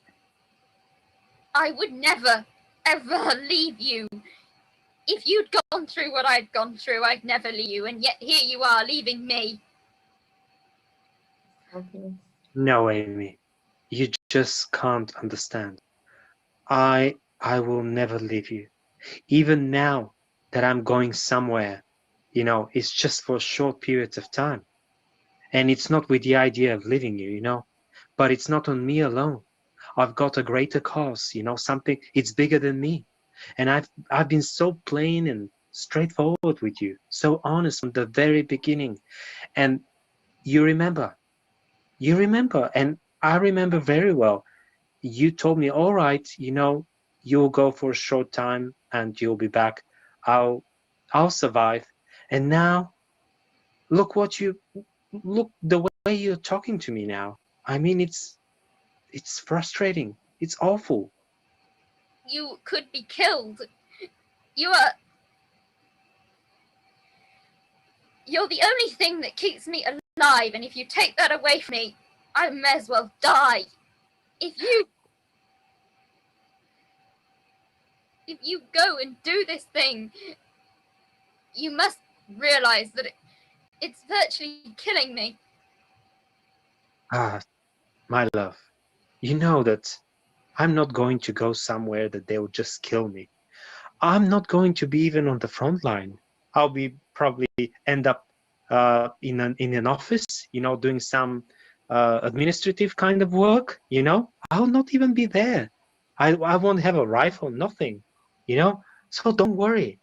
I would never, ever leave you. If you'd gone through what I'd gone through, I'd never leave you. And yet here you are, leaving me. Okay. No, Amy, you just can't understand. I will never leave you. Even now that I'm going somewhere, it's just for short periods of time. And it's not with the idea of leaving you, but it's not on me alone. I've got a greater cause, something, it's bigger than me. And I've been so plain and straightforward with you, so honest from the very beginning. And you remember, and I remember very well. You told me, all right, you'll go for a short time and you'll be back. I'll survive. And now look the way you're talking to me now. I mean, it's frustrating. It's awful. You could be killed. You're the only thing that keeps me alive, and if you take that away from me, I may as well die. If you go and do this thing, you must realize that it's virtually killing me. Ah, my love, you know that I'm not going to go somewhere that they'll just kill me. I'm not going to be even on the front line. I'll be probably end up in an office, doing some administrative kind of work. I'll not even be there. I won't have a rifle, nothing. So don't worry.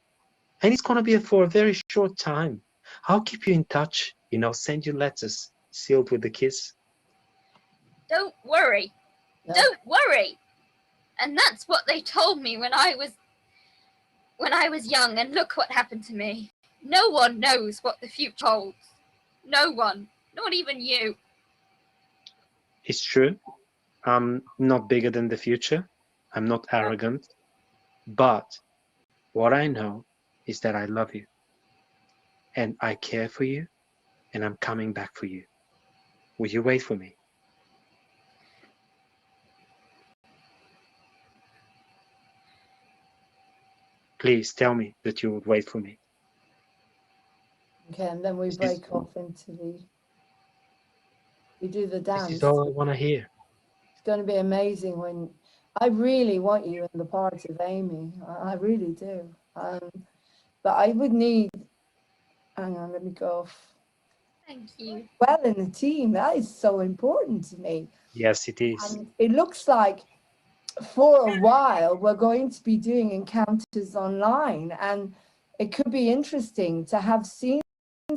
And it's gonna be for a very short time. I'll keep you in touch. Send you letters sealed with a kiss. Don't worry. No. Don't worry. And that's what they told me when I was young, and look what happened to me. No one knows what the future holds. No one. Not even you. It's true. I'm not bigger than the future. I'm not arrogant. But what I know is that I love you. And I care for you. And I'm coming back for you. Will you wait for me? Please tell me that you would wait for me. Okay, and then we break off into we do the dance. This is all I want to hear. It's going to be amazing when I really want you in the part of Amy. I really do. But I would need, hang on, let me go off. Thank you. Well, in the team, that is so important to me. Yes, it is. And it looks like for a while we're going to be doing encounters online, and it could be interesting to have scenes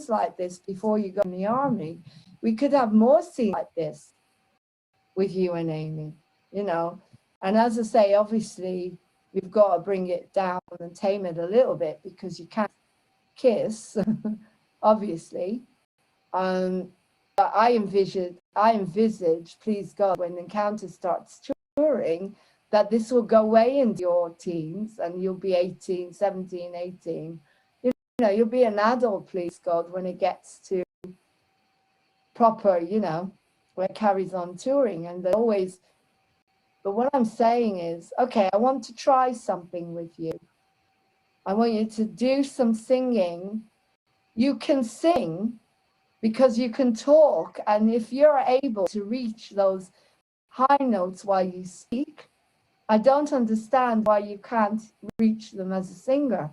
like this before you go in the army. We could have more scenes like this with you and Amy, and as I say, obviously we've got to bring it down and tame it a little bit, because you can't kiss obviously. But I envisage, please God, when Encounter starts touring, that this will go way into your teens and you'll be 18, 17, 18. You'll be an adult, please God, when it gets to proper, where it carries on touring. And always, but what I'm saying is, okay, I want to try something with you. I want you to do some singing. You can sing because you can talk, and if you're able to reach those high notes while you speak, I don't understand why you can't reach them as a singer,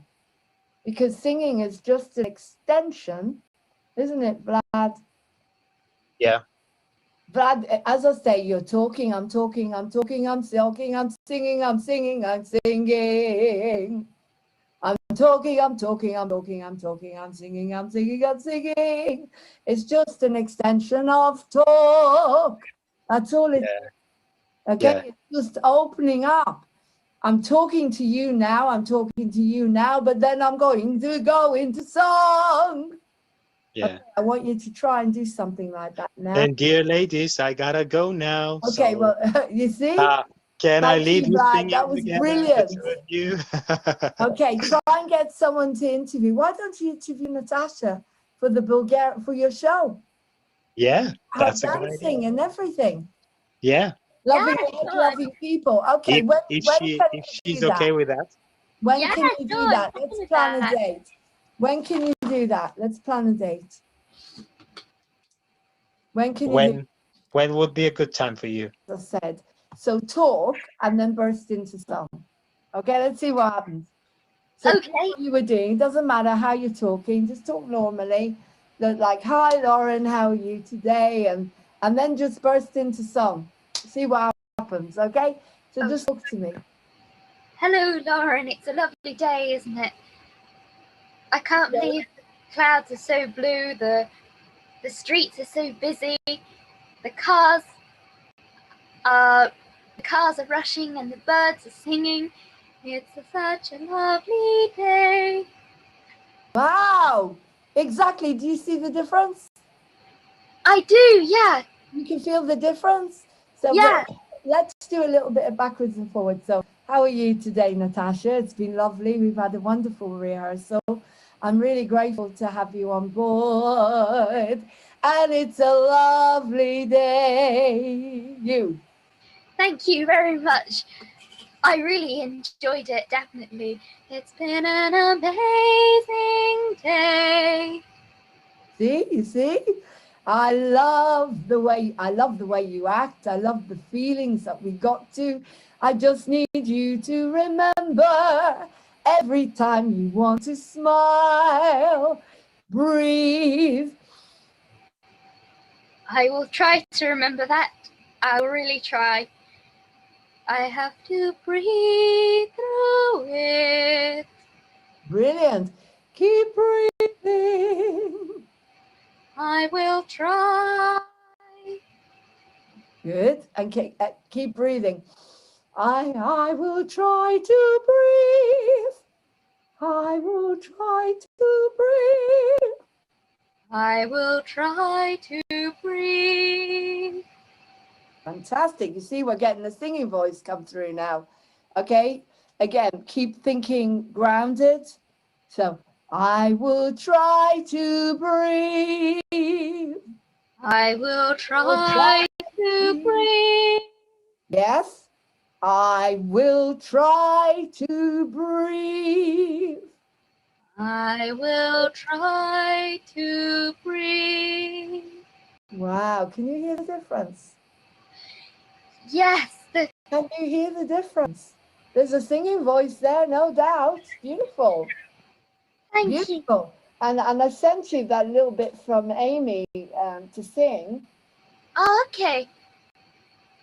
because singing is just an extension, isn't it, Vlad? Yeah. Vlad, as I say, you're talking, I'm talking, I'm talking, I'm talking, I'm singing, I'm singing, I'm singing. I'm talking, I'm talking, I'm talking, I'm talking, I'm singing, I'm singing, I'm singing. It's just an extension of talk. That's all it is. Okay, Yeah. it's just opening up. I'm talking to you now, but then I'm going to go into song. Yeah. Okay, I want you to try and do something like that now. And dear ladies, I gotta go now. Okay, so, well, you see? can I Thank leave you, you Vlad. singing That was together, brilliant. the two of you? Okay, try and get someone to interview. Why don't you interview Natasha for for your show? Yeah, Her that's a good idea. dancing and everything. Yeah. Loving, Yeah, sure. loving people. Okay, when If can you she's do okay that? with that. When Yeah, can you do sure, that? I'm Let's happy with plan a that. date. When can you do that? Let's plan a date. When can you do, When would be a good time for you? as I said? So talk and then burst into song. Okay, let's see what happens. So Okay. what you were doing, it doesn't matter how you're talking, just talk normally. Like, hi Lauren, how are you today? And then just burst into song. See what happens, okay? So just talk to me. Hello, Lauren. It's a lovely day, isn't it? I can't Yeah. believe the clouds are so blue. The streets are so busy. The cars are rushing and the birds are singing. It's such a lovely day. Wow, exactly. Do you see the difference? I do, yeah. You can feel the difference. So Yeah. let's do a little bit of backwards and forwards. So how are you today, Natasha? It's been lovely. We've had a wonderful rehearsal. I'm really grateful to have you on board. And it's a lovely day. You. Thank you very much. I really enjoyed it, definitely. It's been an amazing day. See, you see? I love the way you act. I love the feelings that we got to. I just need you to remember every time you want to smile, breathe. I will try to remember that. I will really try. I have to breathe through it. Brilliant. Keep breathing. I will try. Good. And keep breathing. I will try to breathe. I will try to breathe. I will try to breathe. Fantastic. You see, we're getting the singing voice come through now. Okay. Again, keep thinking grounded. So I will try to breathe. I will try to breathe. Yes. I will try to breathe. I will try to breathe. Wow. Can you hear the difference? Yes, Can you hear the difference? There's a singing voice there, no doubt. Beautiful. thank you. Beautiful. And I sent you that little bit from Amy to sing. Oh, okay.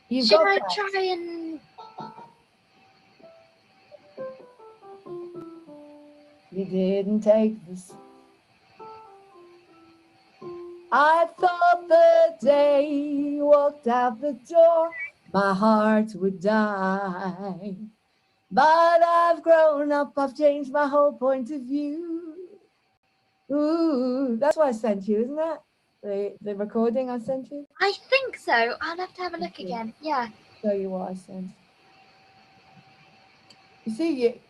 You Should got I that? try and... You didn't take this. I thought the day you walked out the door, my heart would die. But I've grown up, I've changed my whole point of view. Ooh, that's what I sent you, isn't it? The recording I sent you? I think so. I'll have to have a look Okay. again. Yeah. Show you what I sent. You see,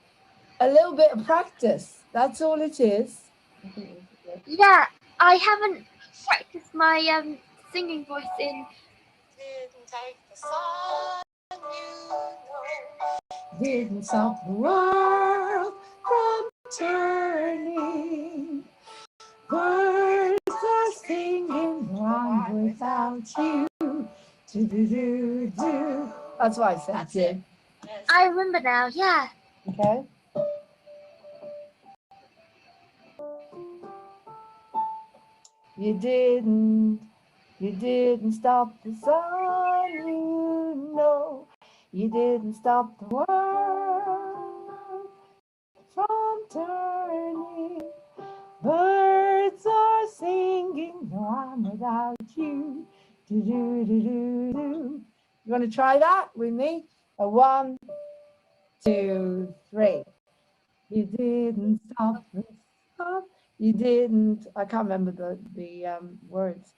a little bit of practice. That's all it is. Yeah, I haven't practiced my singing voice in... Didn't take the sun, you know. Didn't stop the world from turning. Birds are singing on without you. Do, do, do, do. That's why I sent you. I remember now, yeah. Okay. You didn't stop the sun, you know. You didn't stop the world from turning. Birds are singing, no, I'm without you. Do, do, do, do, do. You want to try that with me? A 1, 2, 3. You didn't stop the sun. You didn't. I can't remember the words.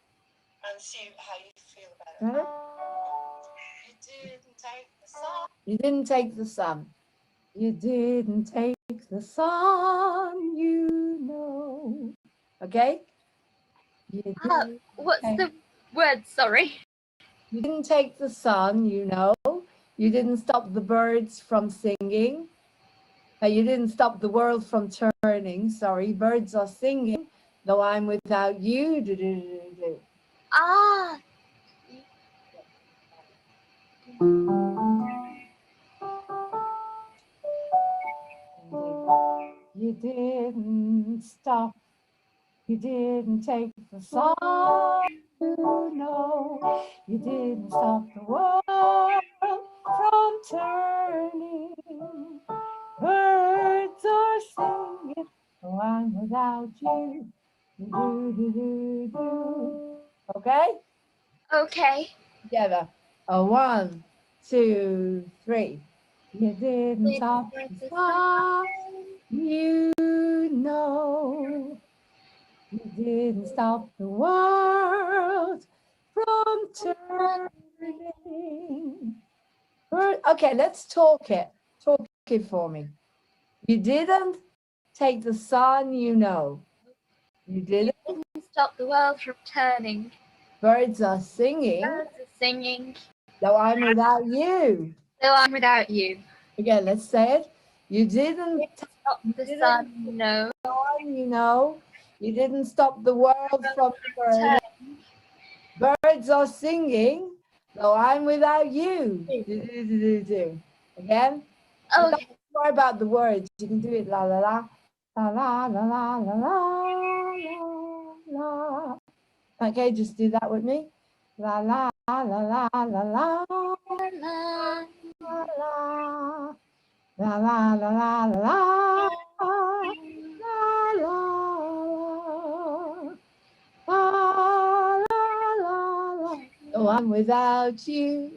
And see how you feel about it. You didn't take the sun. You didn't take the sun. You didn't take the sun, you know. Okay? You didn't What's take- the word? Sorry. You didn't take the sun, you know. You didn't stop the birds from singing. You didn't stop the world from turning. Sorry, birds are singing. Though I'm without you. Do, do, do, do. Ah, You didn't stop. You didn't take the sun. You know. You didn't stop the world from turning. No, I'm without you. Do, do, do, do. Okay? Okay. Together. A 1, 2, 3. You didn't stop the sun. You know. You didn't stop the world from turning. Okay, let's talk it. Talk it for me. You didn't take the sun, you know. You didn't. Stop the world from turning. Birds are singing, Birds are singing. though I'm without you. Though I'm without you. Again, let's say it. You didn't Stop the didn't- sun, no. sun, you know. You didn't stop the world from turning. Birds are singing, though I'm without you. Do, do, do, do, do. Again, Okay. don't worry about the words. You can do it la la la, la la la la la la la. Okay, just do that with me. La la la la la la la la la la la la la. La la la la la. Oh, I'm without you.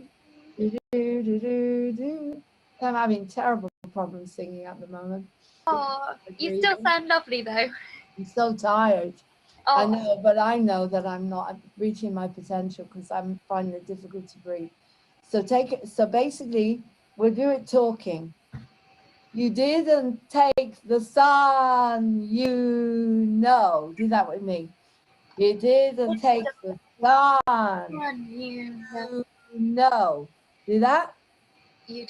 Do, do, do, do, do. I'm having terrible problems singing at the moment. Oh, you still sound lovely though. I'm so tired. I Oh, know, but I know that I'm not reaching my potential because I'm finding it difficult to breathe. So so basically, we'll do it talking. You didn't take the sun, you know. Do that with me. You didn't take the sun, you you know. Do that? You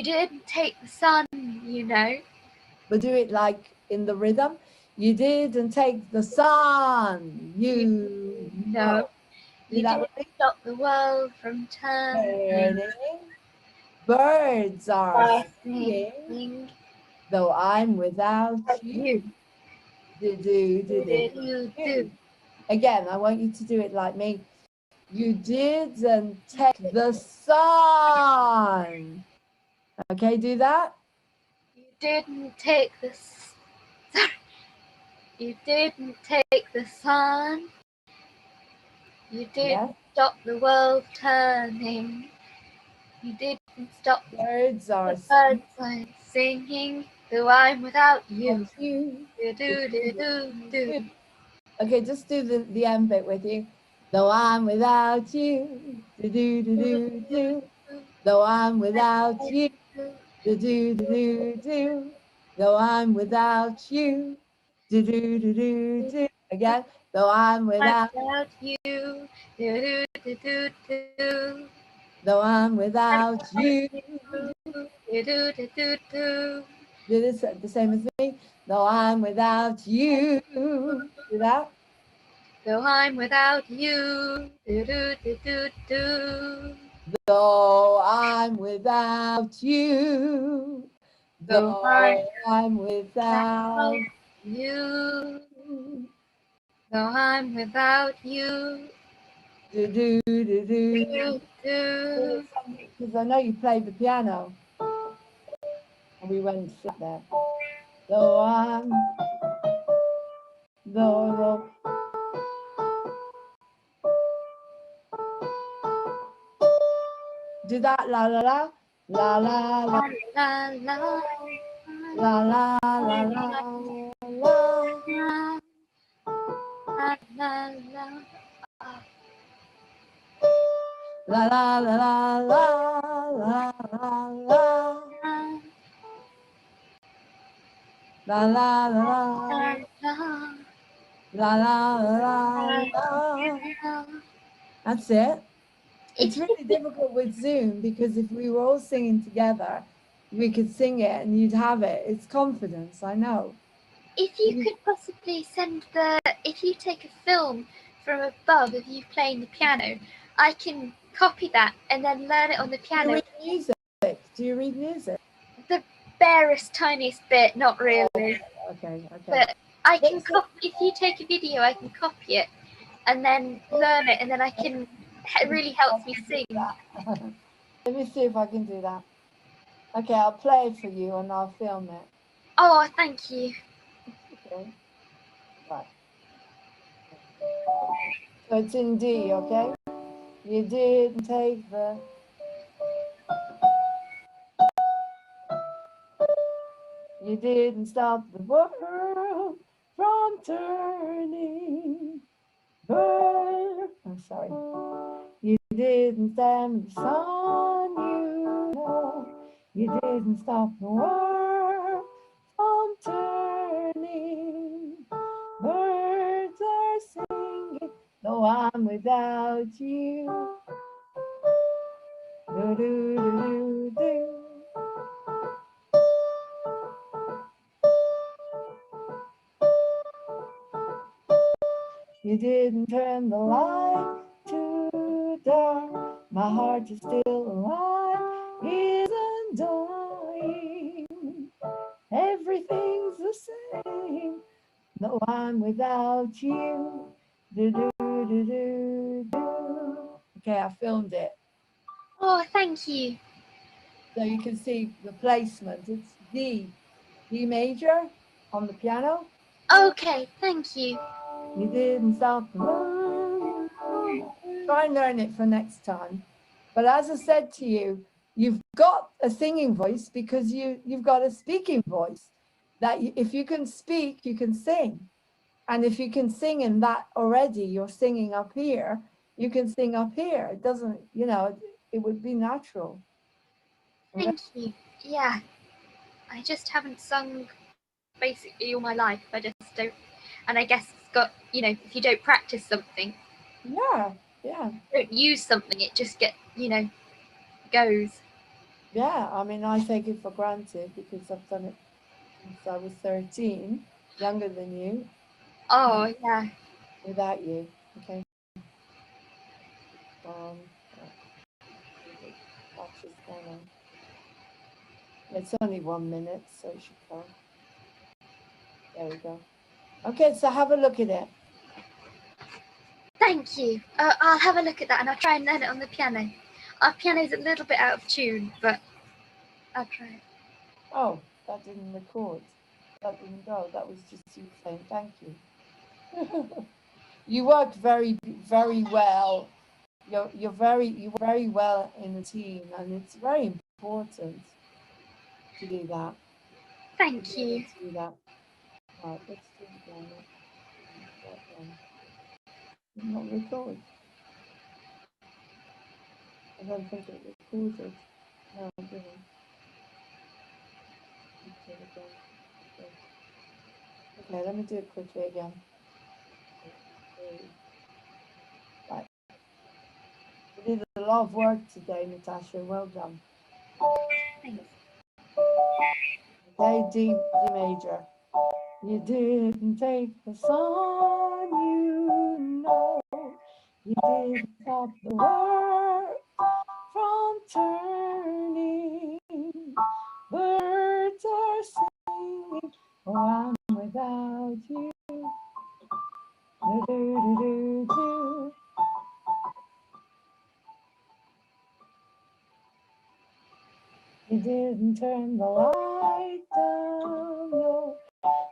didn't take the sun, you know. But do it like in the rhythm. You didn't take the sun, you know. Do You that didn't with me? stop the world from turning. Birds are singing, Singing. though I'm without you. You Do, do, do, did, do, you do. do. Again, I want you to do it like me. You didn't take the sun. Okay, do that. You didn't take the sorry. You didn't take the sun. You didn't Yes. stop the world turning. You didn't stop Birds are the birds are singing. Though I'm without you. you. Do do do do do. Okay, just do the end bit with you. Though I'm without you. Do, do, do, do, do. Though I'm without you. Do, do, do, do, do. Though I'm without you. Do, do, do, do, do. Again. Though I'm without, Without you. Do do do do do. though I'm without you. Do do do do do. Do this the same as me. Though I'm without you. Do that. Though I'm without you. Do do do do do. Though I'm without you. Though Though I'm without you. you. Though I'm without you. Do, do, do, do. Do do. Because I know you played the piano. And we went flat there. Though I'm, though. Do that, la la la, la la la, La la la la la la la, la la la. la la la la la la la, la la la la la la. That's it. It's really difficult with Zoom because if we were all singing together, we could sing it and you'd have it. It's confidence, I know. If you could possibly if you take a film from above of you playing the piano, I can copy that and then learn it on the Do you piano. read music? Do you read music? The barest, tiniest bit, not really. Okay. But I can copy. If you take a video, I can copy it and then learn it, and then I can. It really helps me sing. Let me see if I can do that. Okay, I'll play it for you and I'll film it. Oh, thank you. Okay. Right. So it's in D, okay? You didn't take the. You didn't stop the world from turning. I'm sorry. You didn't stand the sun, you know. You didn't stop the world from turning. Birds are singing, though I'm without you. Do, do, do, do, do. You didn't turn the light too dark. My heart is still alive, isn't dying. Everything's the same, though I'm without you. Do, do, do, do, do. Okay, I filmed it. Oh, thank you. So you can see the placement. It's D major on the piano. Okay, thank you. You didn't stop the moon. Try and learn it for next time. But as I said to you, you've got a singing voice because you've got a speaking voice. That if you can speak, you can sing. And if you can sing in that already, you're singing up here, you can sing up here. It doesn't, it would be natural. Thank you. Yeah. I just haven't sung basically all my life. I just don't. And I guess it's got, if you don't practice something, Yeah. don't use something, it just goes. Yeah, I mean, I take it for granted because I've done it since I was 13, younger than you, Oh, yeah. without you. Okay. Watch is going on. It's only 1 minute, so it should go. There we go. Okay, so have a look at it. Thank you. I'll have a look at that and I'll try and learn it on the piano. Our piano's a little bit out of tune, but I'll try it. Oh, that didn't record. That didn't go. That was just you saying thank you. You worked very, very well. You're very well in the team, and it's very important to do that. Thank you. To do that. Right, let's do it again. Did not record. I don't think it recorded. No, it didn't. Okay, let me do it quickly again. Right. You did a lot of work today, Natasha. Well done. Thanks. Okay, D major. You didn't take the sun, you know. You didn't stop the world from turning. Birds are singing, oh, I'm without you. Do, do, do, do. You didn't turn the light down, no.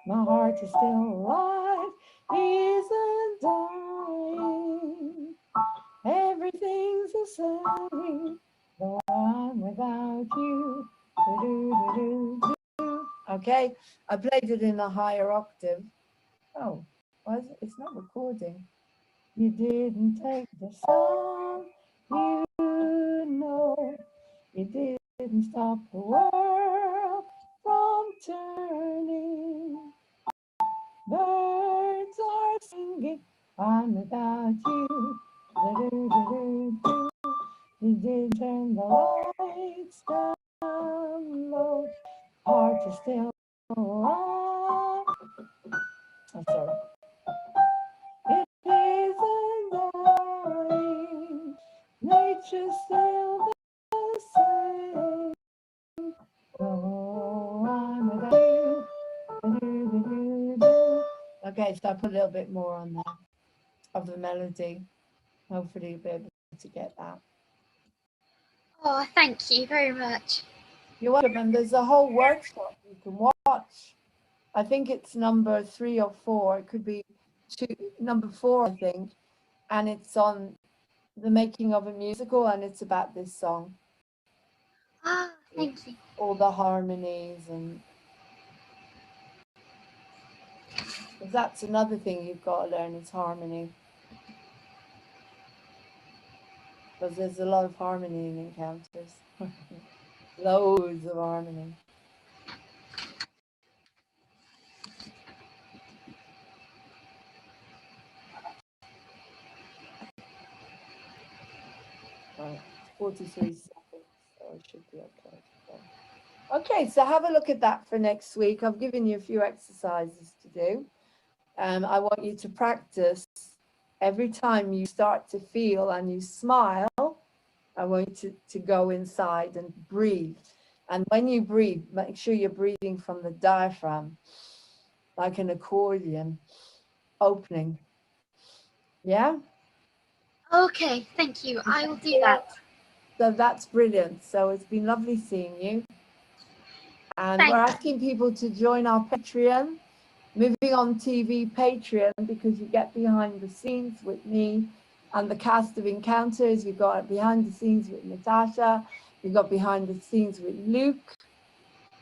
My heart is still alive, isn't dying. Everything's the same, though I'm without you. Do, do, do, do, do. Okay, I played it in a higher octave. Oh, it's not recording. You didn't take the song, you know. You didn't stop the world from turning. Birds are singing, I'm without you. Do, do, do, do. You didn't turn the lights down low. Heart is still alive. I'm sorry. It isn't dying. Nature's still the same. Oh, I'm without you. Do, do, do, do. Okay, so I put a little bit more on there of the melody. Hopefully you'll be able to get that. Oh, thank you very much. You're welcome. And there's a whole workshop you can watch I think it's number 3 or 4. It could be number 4, I think. And it's on the making of a musical, and it's about this song. Ah, thank you. All the harmonies, and 'cause that's another thing you've got to learn is harmony. Because there's a lot of harmony in Encounters. Loads of harmony. Right, 43 seconds, so it should be okay. Okay, so have a look at that for next week. I've given you a few exercises to do. I want you to practice every time you start to feel and you smile. I want you to go inside and breathe. And when you breathe, make sure you're breathing from the diaphragm, like an accordion opening. Yeah? Okay, thank you. I will do that. So that's brilliant. So it's been lovely seeing you. And we're Thanks. asking people to join our Patreon, Moving On TV Patreon, because you get behind the scenes with me and the cast of Encounters. You've got behind the scenes with Natasha. You've got behind the scenes with Luke.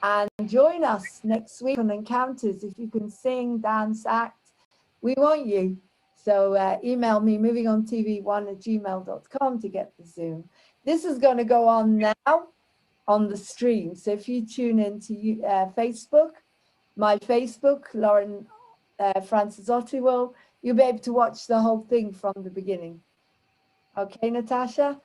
And join us next week on Encounters. If you can sing, dance, act, we want you. So email me, movingontv1@gmail.com to get the Zoom. This is going to go on now on the stream. So if you tune into Facebook, my Facebook, Lauren Francis Otiwell, you'll be able to watch the whole thing from the beginning. Okay, Natasha?